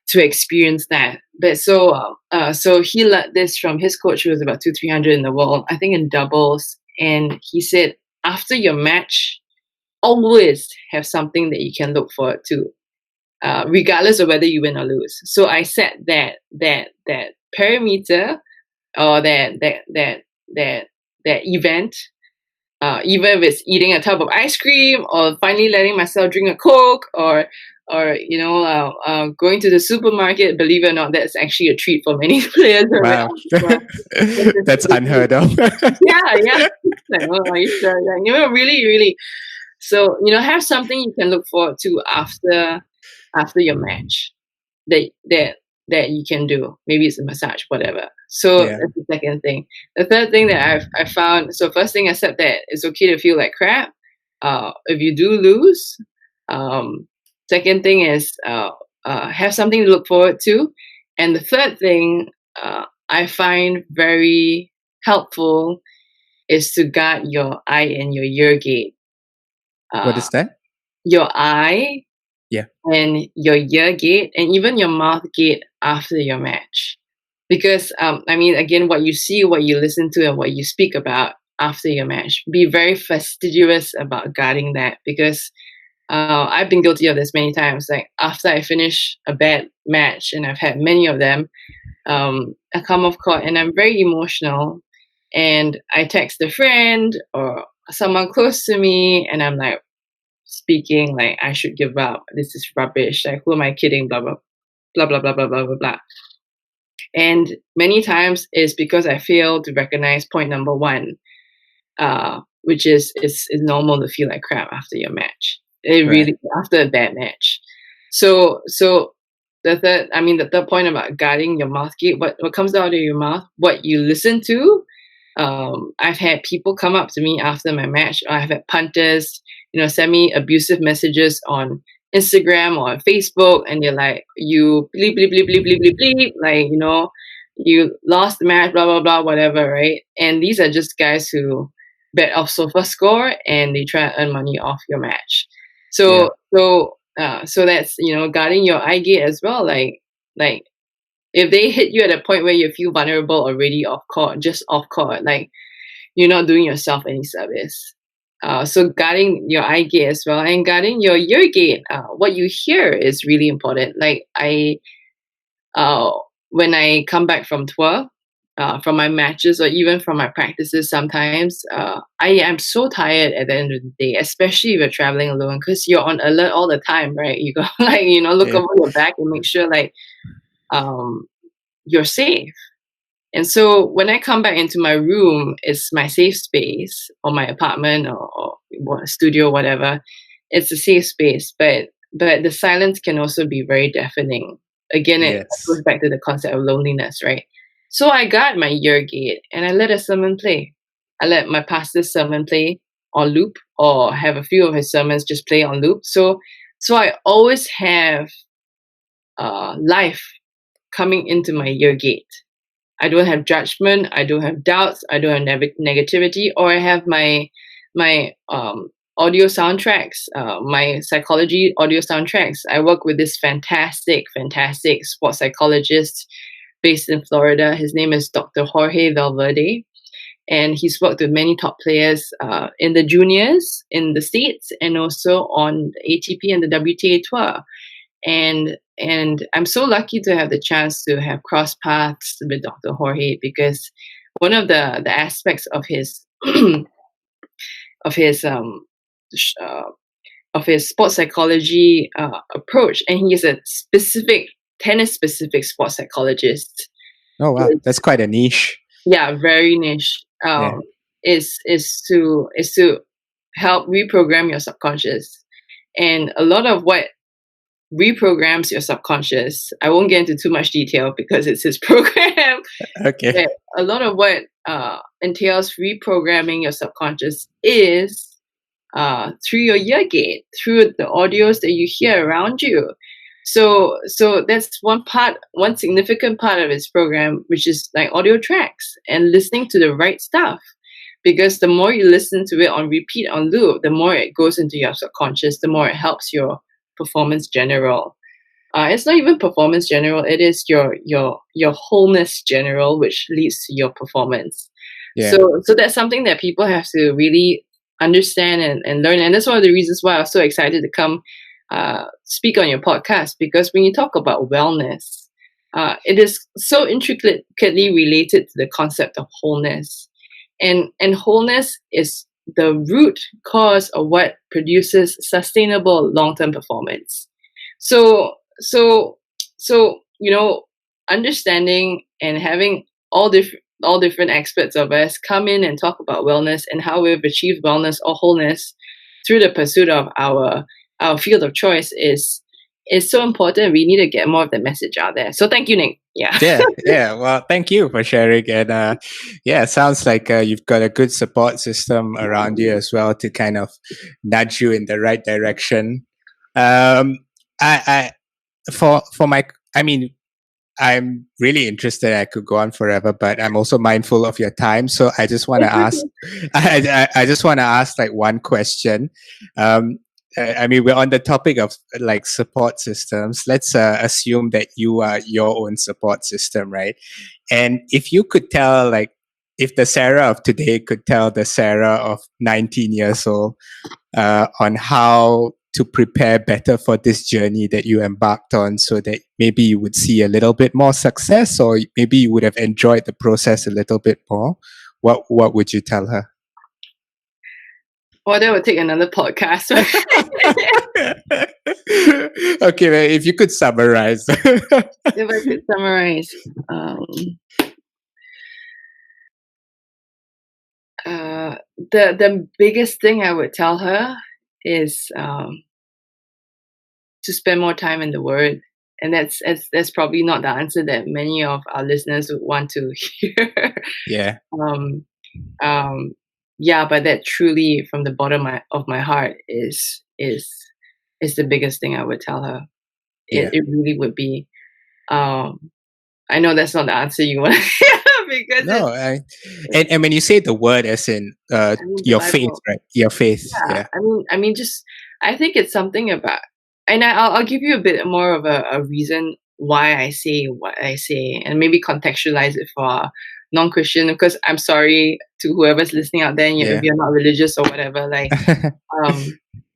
to experience that. But so he learned this from his coach, who was about 200-300 in the world, I think in doubles. And he said, after your match, always have something that you can look forward to, regardless of whether you win or lose. So I set that parameter, or that event, even if it's eating a tub of ice cream, or finally letting myself drink a Coke, or you know, going to the supermarket. Believe it or not, that's actually a treat for many players. Wow. That's unheard of. Yeah. Like, oh, are you sure? Like, you know, really. So, you know, have something you can look forward to after your match that you can do. Maybe it's a massage, whatever. So Yeah. that's the second thing. The third thing that I found, so first thing, I said that it's okay to feel like crap if you do lose. Second thing is have something to look forward to. And the third thing I find very helpful is to guard your eye and your ear gate. What is that? Your eye, Yeah. and your ear gate, and even your mouth gate after your match. Because, I mean, again, what you see, what you listen to, and what you speak about after your match, be very fastidious about guarding that. Because I've been guilty of this many times. Like, after I finish a bad match, and I've had many of them, I come off court and I'm very emotional, and I text a friend or someone close to me, and I'm like, speaking like, I should give up. This is rubbish. Like, who am I kidding? Blah blah blah blah blah blah blah blah blah. And many times it's because I fail to recognize point number one, which is it's normal to feel like crap after your match. It really, after a bad match. So the third point about guarding your mouth gate, what comes out of your mouth, what you listen to. I've had people come up to me after my match, or I've had punters, you know, send me abusive messages on Instagram or on Facebook, and they're like, you bleep bleep bleep bleep bleep bleep bleep, like, you know, you lost the match, blah blah blah, whatever, right? And these are just guys who bet off sofa score, and they try to earn money off your match. So that's, you know, guarding your eye gate as well. Like if they hit you at a point where you feel vulnerable already off court, just off court, like, you're not doing yourself any service. So guarding your eye gate as well, and guarding your ear gate. What you hear is really important. Like, when I come back from tour, from my matches, or even from my practices, sometimes I am so tired at the end of the day, especially if you're traveling alone, because you're on alert all the time, right? You go, like, you know, look over your back and make sure, like, you're safe. And so when I come back into my room, it's my safe space, or my apartment, or studio, whatever. It's a safe space, but the silence can also be very deafening. Again, it goes back to the concept of loneliness, right? So I guard my ear gate, and I let a sermon play. I let my pastor's sermon play on loop, or have a few of his sermons just play on loop. So I always have life coming into my ear gate. I don't have judgment, I don't have doubts, I don't have negativity, or I have my audio soundtracks, my psychology audio soundtracks. I work with this fantastic sports psychologist based in Florida. His name is Dr. Jorge Valverde, and he's worked with many top players in the juniors in the States and also on the ATP and the WTA tour. And I'm so lucky to have the chance to have crossed paths with Dr. Jorge, because one of the aspects of his of his sports psychology approach, and he is a tennis specific sports psychologist. Oh wow, that's quite a niche. Yeah, very niche. Is to help reprogram your subconscious, and a lot of what reprograms your subconscious, I won't get into too much detail because it's his program. Okay. But a lot of what entails reprogramming your subconscious is through your ear gate, through the audios that you hear around you. So that's one significant part of his program, which is like audio tracks and listening to the right stuff. Because the more you listen to it on repeat, on loop, the more it goes into your subconscious, the more it helps your performance general. It's not even performance general, it is your wholeness general, which leads to your performance. Yeah. So that's something that people have to really understand and learn. And that's one of the reasons why I was so excited to come speak on your podcast, because when you talk about wellness, it is so intricately related to the concept of wholeness. And wholeness is the root cause of what produces sustainable long-term performance. So understanding and having all different experts of us come in and talk about wellness and how we've achieved wellness or wholeness through the pursuit of our field of choice is so important. We need to get more of the message out there. So thank you, Nick. Yeah. Well, thank you for sharing. And sounds like you've got a good support system around you as well to kind of nudge you in the right direction. I'm really interested. I could go on forever, but I'm also mindful of your time. So I just want to ask, I just want to ask like one question. We're on the topic of like support systems. Let's assume that you are your own support system, right? And if you could tell, like, if the Sarah of today could tell the Sarah of 19 years old on how to prepare better for this journey that you embarked on, so that maybe you would see a little bit more success, or maybe you would have enjoyed the process a little bit more, what would you tell her? Well, that would take another podcast. Okay, well, if you could summarize. If I could summarize, the biggest thing I would tell her is to spend more time in the Word, and that's probably not the answer that many of our listeners would want to hear. Yeah. But that truly, from the bottom of my heart, is the biggest thing I would tell her. It really would be. I know that's not the answer you want to hear, because no, and when you say the Word, as in your faith, right? Your faith. Yeah. I think it's something about, and I'll give you a bit more of a reason why I say what I say, and maybe contextualize it for non-Christian, because I'm sorry to whoever's listening out there, if you're not religious or whatever, like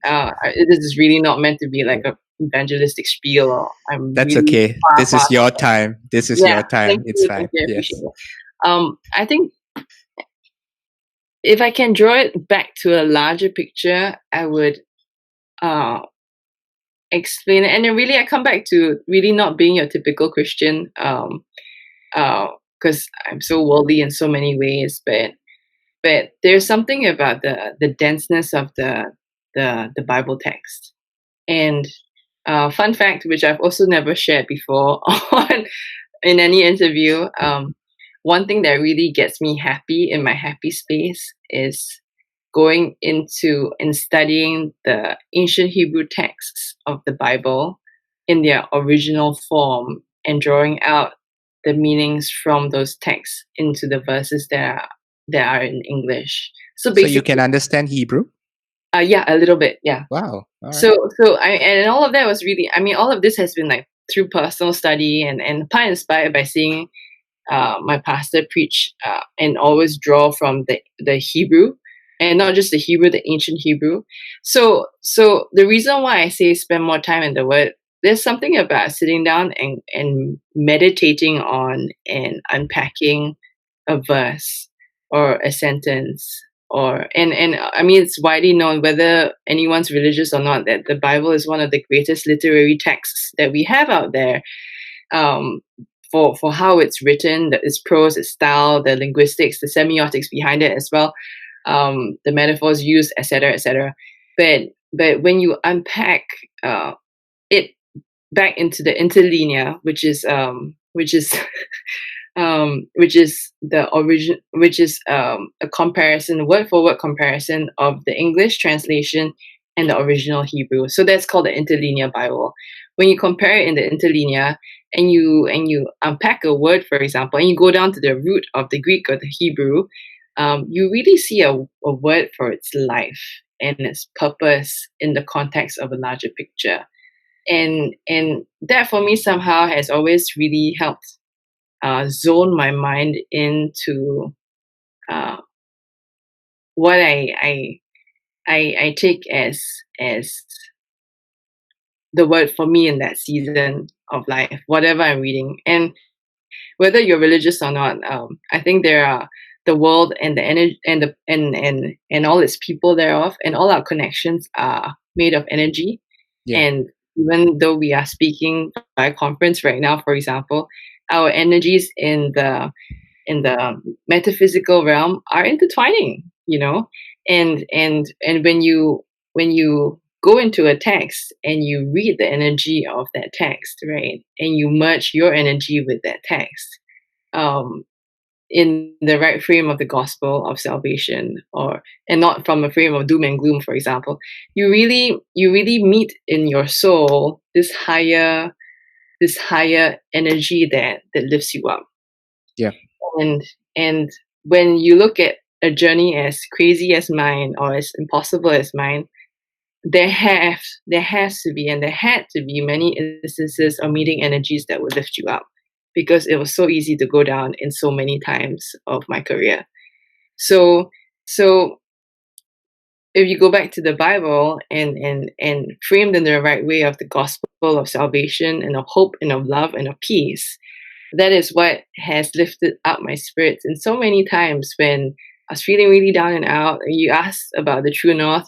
it is really not meant to be like a evangelistic spiel, or that's really okay. This is your time. This is your time. It's fine. Yes. I think if I can draw it back to a larger picture, I would explain it. And then really I come back to really not being your typical Christian, because I'm so worldly in so many ways, but there's something about the denseness of the Bible text. And fun fact, which I've also never shared before in any interview, one thing that really gets me happy in my happy space is going into and studying the ancient Hebrew texts of the Bible in their original form and drawing out the meanings from those texts into the verses that are in English. So So you can basically, understand Hebrew? yeah, a little bit, yeah. Wow. All right. So and all of that was really, I mean, all of this has been like through personal study and part inspired by seeing my pastor preach and always draw from the Hebrew, and not just the Hebrew, the ancient Hebrew. So the reason why I say spend more time in the Word, there's something about sitting down and meditating on and unpacking a verse or a sentence, or and I mean, it's widely known, whether anyone's religious or not, that the Bible is one of the greatest literary texts that we have out there. Um, for how it's written, its prose, its style, the linguistics, the semiotics behind it as well, the metaphors used, etc., etc. But when you unpack it back into the interlinear, which is the origin, which is a comparison, word for word comparison of the English translation and the original Hebrew. So that's called the Interlinear Bible. When you compare it in the Interlinear and you unpack a word, for example, and you go down to the root of the Greek or the Hebrew, you really see a word for its life and its purpose in the context of a larger picture. And that for me somehow has always really helped zone my mind into uh, what I take as the word for me in that season of life, whatever I'm reading. And whether you're religious or not, I think there are the world and the energy and all its people thereof, and all our connections are made of energy. Yeah. And even though we are speaking by conference right now, for example, our energies in the metaphysical realm are intertwining, and when you go into a text and you read the energy of that text, right, and you merge your energy with that text, um, in the right frame of the gospel of salvation, and not from a frame of doom and gloom, for example, you really meet in your soul this higher energy that lifts you up. Yeah. And when you look at a journey as crazy as mine or as impossible as mine, there has to be, and there had to be, many instances of meeting energies that would lift you up, because it was so easy to go down in so many times of my career. So if you go back to the Bible and framed in the right way of the gospel of salvation and of hope and of love and of peace, that is what has lifted up my spirits. And so many times when I was feeling really down and out, and you asked about the true north,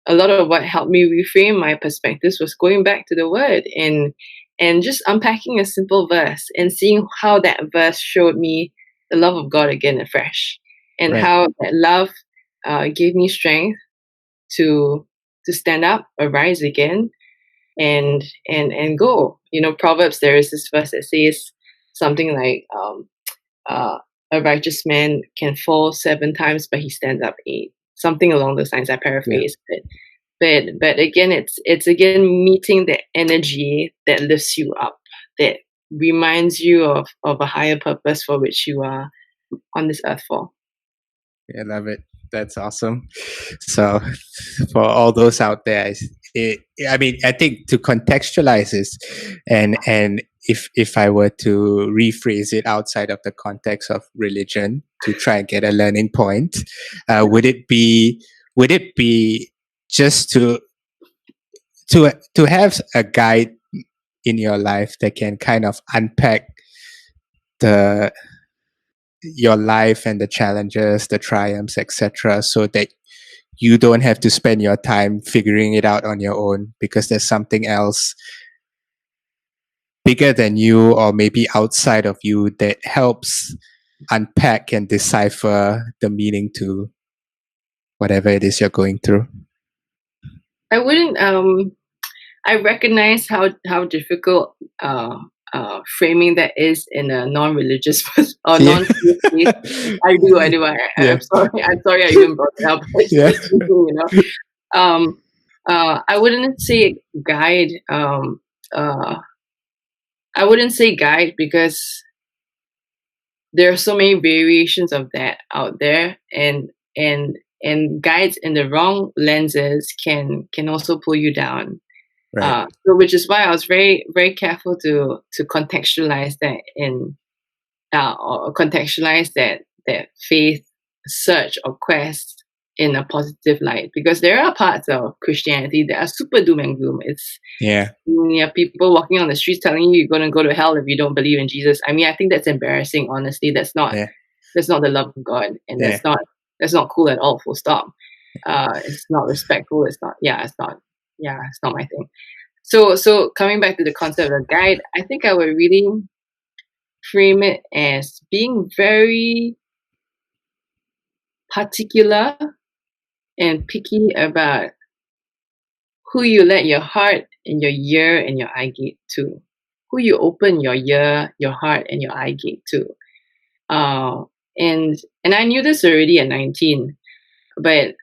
a lot of what helped me reframe my perspectives was going back to the word and just unpacking a simple verse and seeing how that verse showed me the love of God again afresh, and Right. how that love gave me strength to stand up, arise again, and go. Proverbs, there is this verse that says something like, a righteous man can fall 7 times, but he stands up 8. Something along those lines. I paraphrase, but again, it's again meeting the energy that lifts you up, that reminds you of a higher purpose for which you are on this earth for. I love it. That's awesome. So, for all those out there, I think to contextualize this, and if I were to rephrase it outside of the context of religion to try and get a learning point, would it be just to have a guide in your life that can kind of unpack your life and the challenges, the triumphs, etc., so that you don't have to spend your time figuring it out on your own, because there's something else bigger than you or maybe outside of you that helps unpack and decipher the meaning to whatever it is you're going through. I wouldn't. I recognize how difficult framing that is in a non-religious or Yeah. non-faith space. I do. Yeah. I'm sorry. I'm sorry. I even brought it up. It's Yeah. just, I wouldn't say guide. I wouldn't say guide, because there are so many variations of that out there, and guides in the wrong lenses can also pull you down. Right. So which is why I was very very careful to contextualize that in or contextualize that faith search or quest in a positive light, because there are parts of Christianity that are super doom and gloom. It's Yeah. you have people walking on the streets telling you you're going to go to hell if you don't believe in Jesus. I mean, I think that's embarrassing. Honestly, Yeah. that's not the love of God, and Yeah. that's not cool at all. Full stop. It's not respectful. It's not. Yeah, it's not. Yeah, it's not my thing. So coming back to the concept of guide, I think I would really frame it as being very particular and picky about who you let your heart and your ear and your eye gate to, who you open your ear, your heart, and your eye gate to. Uh, and I knew this already at 19, but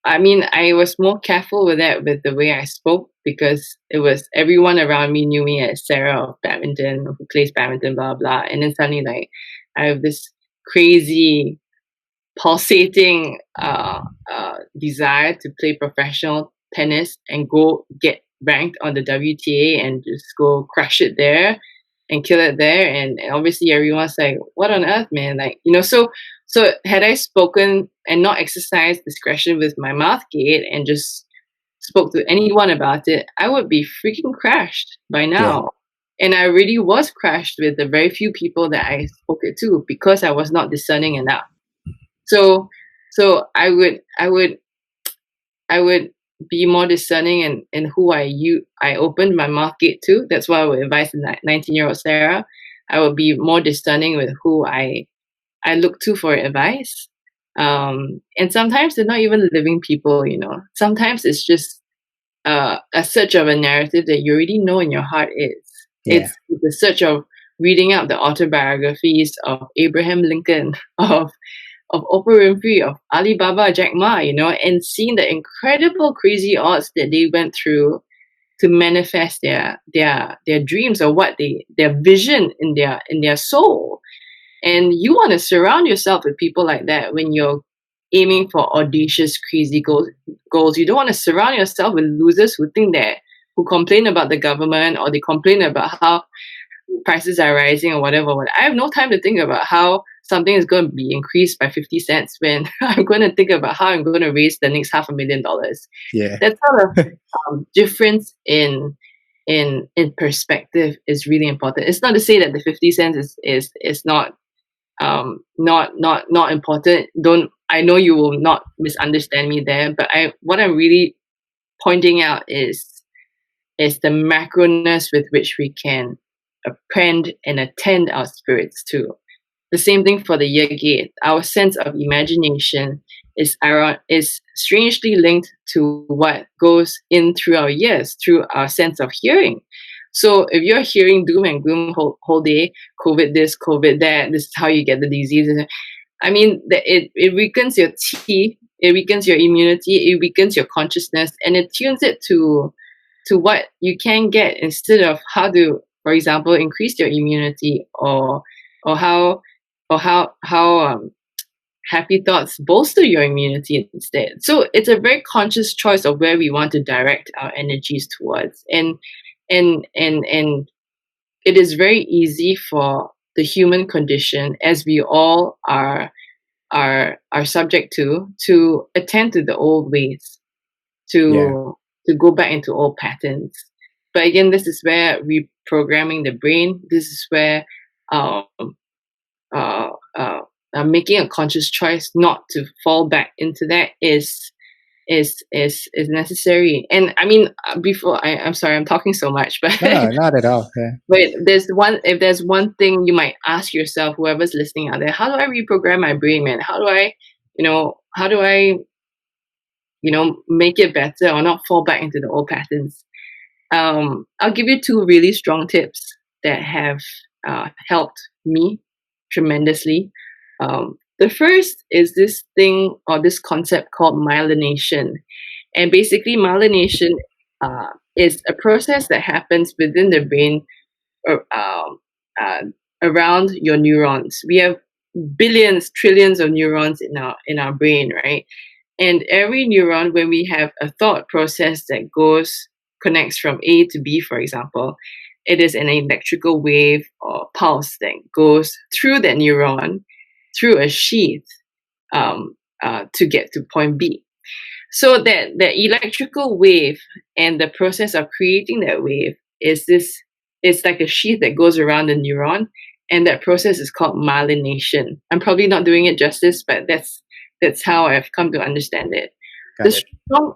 I mean, I was more careful with that with the way I spoke, because it was everyone around me knew me as Sarah of Badminton, who plays badminton, blah blah. And then suddenly, like, I have this crazy pulsating desire to play professional tennis and go get ranked on the WTA and just go crush it there and kill it there. And obviously everyone's like, what on earth, man? Like, so had I spoken and not exercised discretion with my mouth gate and just spoke to anyone about it, I would be freaking crashed by Yeah. now. And I really was crashed with the very few people that I spoke it to, because I was not discerning enough. So I would be more discerning in who I opened my mouth gate to. That's why I would advise the 19-year-old Sarah. I would be more discerning with who I look to for advice. And sometimes they're not even living people, Sometimes it's just a search of a narrative that you already know in your heart is. Yeah. It's the search of reading out the autobiographies of Abraham Lincoln, of Oprah Winfrey, of Alibaba, Jack Ma, and seeing the incredible crazy odds that they went through to manifest their dreams, or their vision in their soul. And you want to surround yourself with people like that when you're aiming for audacious, crazy goals. You don't want to surround yourself with losers who complain about the government, or they complain about how prices are rising or whatever. I have no time to think about how something is going to be increased by 50 cents when I'm going to think about how I'm going to raise the next $500,000. Yeah. That sort of difference in perspective is really important. It's not to say that the 50 cents is not important. I know you will not misunderstand me there, but what I'm really pointing out is the macroness with which we can append and attend our spirits to. The same thing for the ear gate. Our sense of imagination is strangely linked to what goes in through our ears, through our sense of hearing. So if you're hearing doom and gloom whole day, COVID this, COVID that, this is how you get the disease. I mean, it weakens your chi, it weakens your immunity, it weakens your consciousness, and it tunes it to what you can get, instead of how to, for example, increase your immunity, or how happy thoughts bolster your immunity instead. So it's a very conscious choice of where we want to direct our energies towards, and it is very easy for the human condition, as we all are subject to attend to the old ways, to go back into old patterns. But again, this is where reprogramming the brain. This is where making a conscious choice not to fall back into that is necessary. And I mean, I'm sorry, I'm talking so much, but No, not at all. Yeah. but if there's one thing you might ask yourself, whoever's listening out there, how do I reprogram my brain, man? How do I make it better, or not fall back into the old patterns? I'll give you two really strong tips that have helped me tremendously. The first is this thing, or this concept called myelination. And basically, myelination is a process that happens within the brain around your neurons. We have billions, trillions of neurons in our brain, right? And every neuron, when we have a thought process that connects from A to B, for example, it is an electrical wave or pulse that goes through that neuron, through a sheath, to get to point B. So that electrical wave and the process of creating that wave it's like a sheath that goes around the neuron, and that process is called myelination. I'm probably not doing it justice, but that's how I've come to understand it. Got it. Strong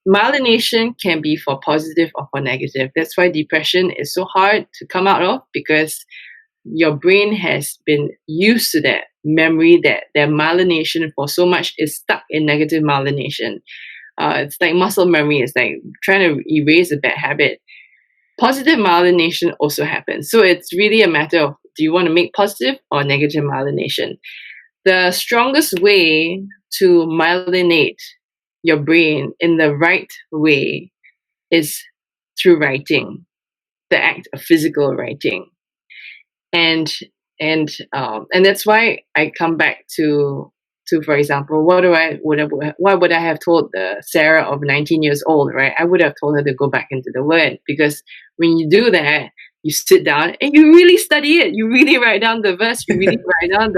myelination can be for positive or for negative. That's why depression is so hard to come out of, because your brain has been used to that memory, that myelination for so much is stuck in negative myelination. It's like muscle memory. It's like trying to erase a bad habit. Positive myelination also happens. So it's really a matter of, do you want to make positive or negative myelination? The strongest way to myelinate your brain in the right way is through writing, the act of physical writing. And that's why I come back to for example, what would I have told the Sarah of 19 years old, right? I would have told her to go back into the Word, because when you do that, you sit down and you really study it. You really write down the verse. You really write down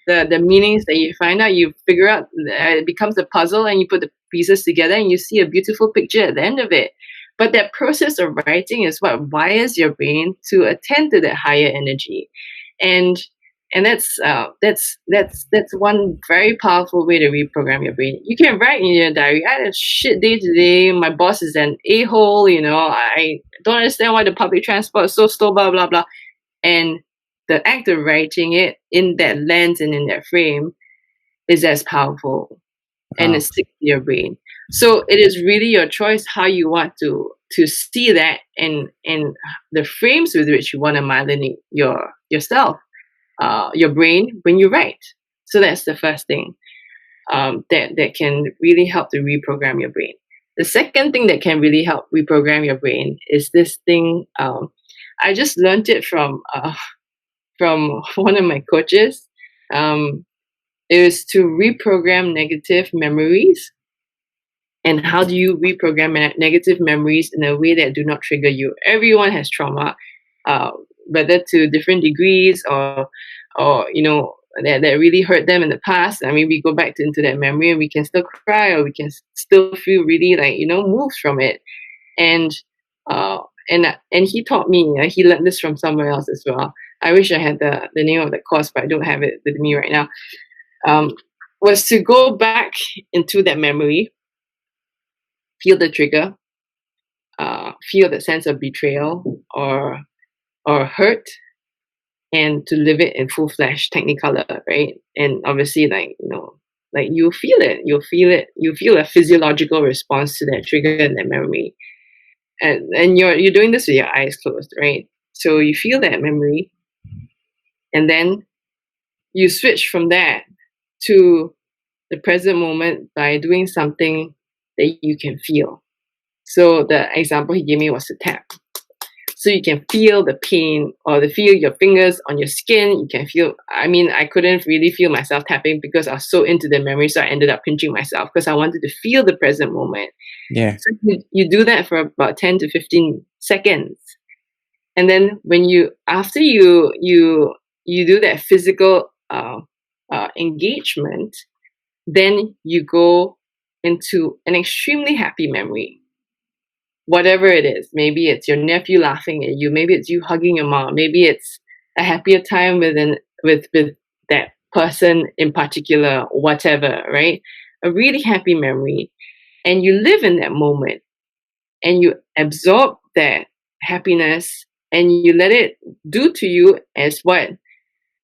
the meanings that you find out. You figure out, it becomes a puzzle, and you put the pieces together, and you see a beautiful picture at the end of it. But that process of writing is what wires your brain to attend to that higher energy, and that's one very powerful way to reprogram your brain. You can write in your diary, I had a shit day today. My boss is an a-hole. I don't understand why the public transport is so slow. Blah blah blah. And the act of writing it in that lens and in that frame is as powerful, and it sticks to your brain. So it is really your choice how you want to see that, and the frames with which you want to myelinate yourself, your brain when you write. So that's the first thing that can really help to reprogram your brain. The second thing that can really help reprogram your brain is this thing. I just learned it from one of my coaches. It was to reprogram negative memories. And how do you reprogram negative memories in a way that do not trigger you? Everyone has trauma, whether to different degrees or that really hurt them in the past. I mean, we go back into that memory and we can still cry, or we can still feel really moved from it. And he taught me. He learned this from somewhere else as well. I wish I had the name of the course, but I don't have it with me right now. Was to go back into that memory, feel the trigger, feel the sense of betrayal or hurt, and to live it in full flesh, technicolor, right? And obviously, you feel it. You feel a physiological response to that trigger and that memory, and you're doing this with your eyes closed, right? So you feel that memory, and then you switch from that to the present moment by doing something that you can feel. So the example he gave me was to tap. So you can feel the pain, or feel your fingers on your skin. You can feel, I couldn't really feel myself tapping because I was so into the memory. So I ended up pinching myself because I wanted to feel the present moment. Yeah. So you do that for about 10 to 15 seconds. And then after you do that physical engagement, then you go into an extremely happy memory. Whatever it is, maybe it's your nephew laughing at you, maybe it's you hugging your mom, maybe it's a happier time with that person in particular, whatever, right? A really happy memory, and you live in that moment, and you absorb that happiness, and you let it do to you as what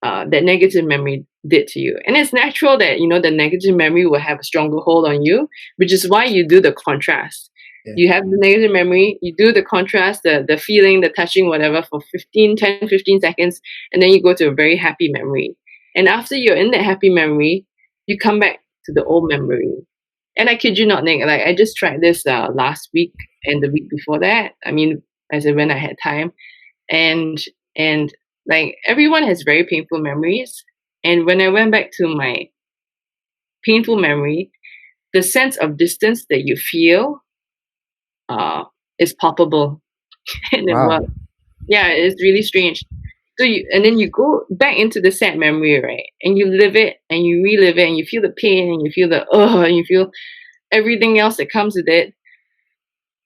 that negative memory did to you. And it's natural that the negative memory will have a stronger hold on you, which is why you do the contrast. Yeah. You have the negative memory, you do the contrast, the feeling, the touching, whatever, for 10, 15 seconds, and then you go to a very happy memory. And after you're in that happy memory, you come back to the old memory. And I kid you not, Nick, I just tried this last week and the week before that. As in when I had time. And like everyone has very painful memories. And when I went back to my painful memory, the sense of distance that you feel is palpable. And it Wow. works. Yeah, it's really strange. And then you go back into the sad memory, right? And you live it and you relive it and you feel the pain and you feel the and you feel everything else that comes with it.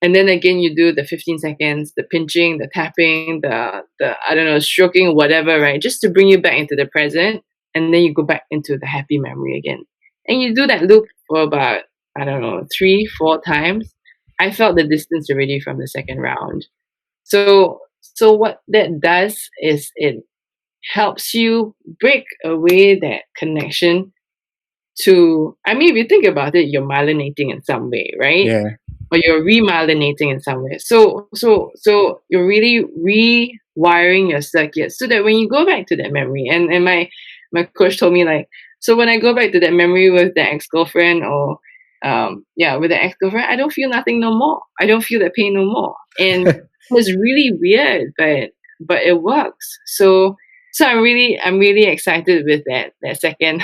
And then again, you do the 15 seconds, the pinching, the tapping, the I don't know, stroking, whatever, right? Just to bring you back into the present. And then you go back into the happy memory again. And you do that loop for about, I don't know, 3-4 times. I felt the distance already from the second round. So what that does is it helps you break away that connection to, I mean, if you think about it, you're myelinating in some way, right? Yeah. Or you're remyelinating in some way. So you're really rewiring your circuits so that when you go back to that memory, and my coach told me, like, so when I go back to that memory with the ex-girlfriend or with the ex-girlfriend, I don't feel nothing no more. I don't feel that pain no more. And it's really weird, but it works. So I'm really excited with that second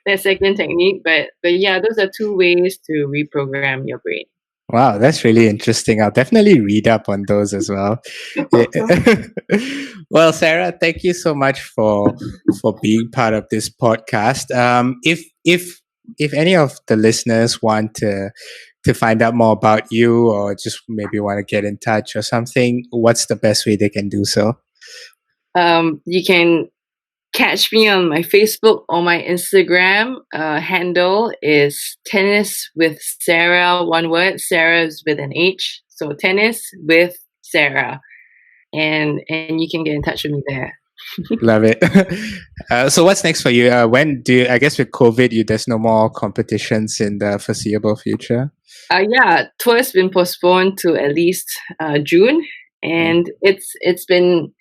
that second technique. But yeah, those are two ways to reprogram your brain. Wow, that's really interesting. I'll definitely read up on those as well. Yeah. Well, Sarah, thank you so much for being part of this podcast. If any of the listeners want to find out more about you or just maybe want to get in touch or something, what's the best way they can do so? You can catch me on my Facebook or my Instagram. Handle is Tennis with Sarah, one word. Sarah is with an H. So Tennis with Sarah. And you can get in touch with me there. Love it. So what's next for you? When do you, I guess with COVID, there's no more competitions in the foreseeable future? Tour's been postponed to at least June. And it's been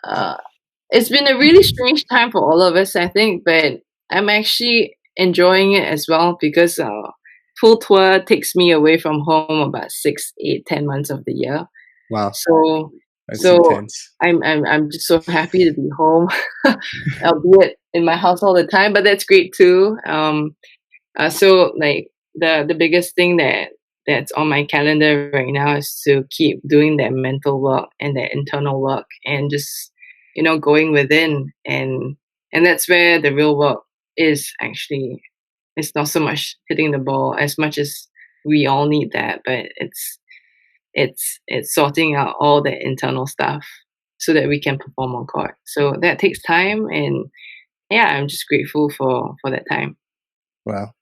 a really strange time for all of us, I think, but I'm actually enjoying it as well because full tour takes me away from home about 6, 8, 10 months of the year. Wow. So That's intense. I'm just so happy to be home, albeit in my house all the time, but that's great too. So like the biggest thing that's on my calendar right now is to keep doing that mental work and that internal work and just going within, and that's where the real work is actually. It's not so much hitting the ball as much as we all need that, but it's sorting out all the internal stuff so that we can perform on court. So that takes time, and yeah, I'm just grateful for that time. Well,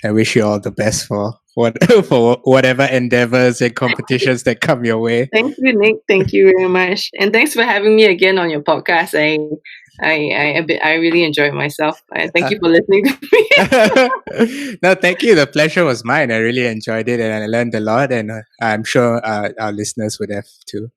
I wish you all the best for whatever endeavors and competitions that come your way. Thank you, Nick. Thank you very much, and thanks for having me again on your podcast. I really enjoyed myself. Thank you for listening to me. No, thank you. The pleasure was mine. I really enjoyed it and I learned a lot, and I'm sure our listeners would have too.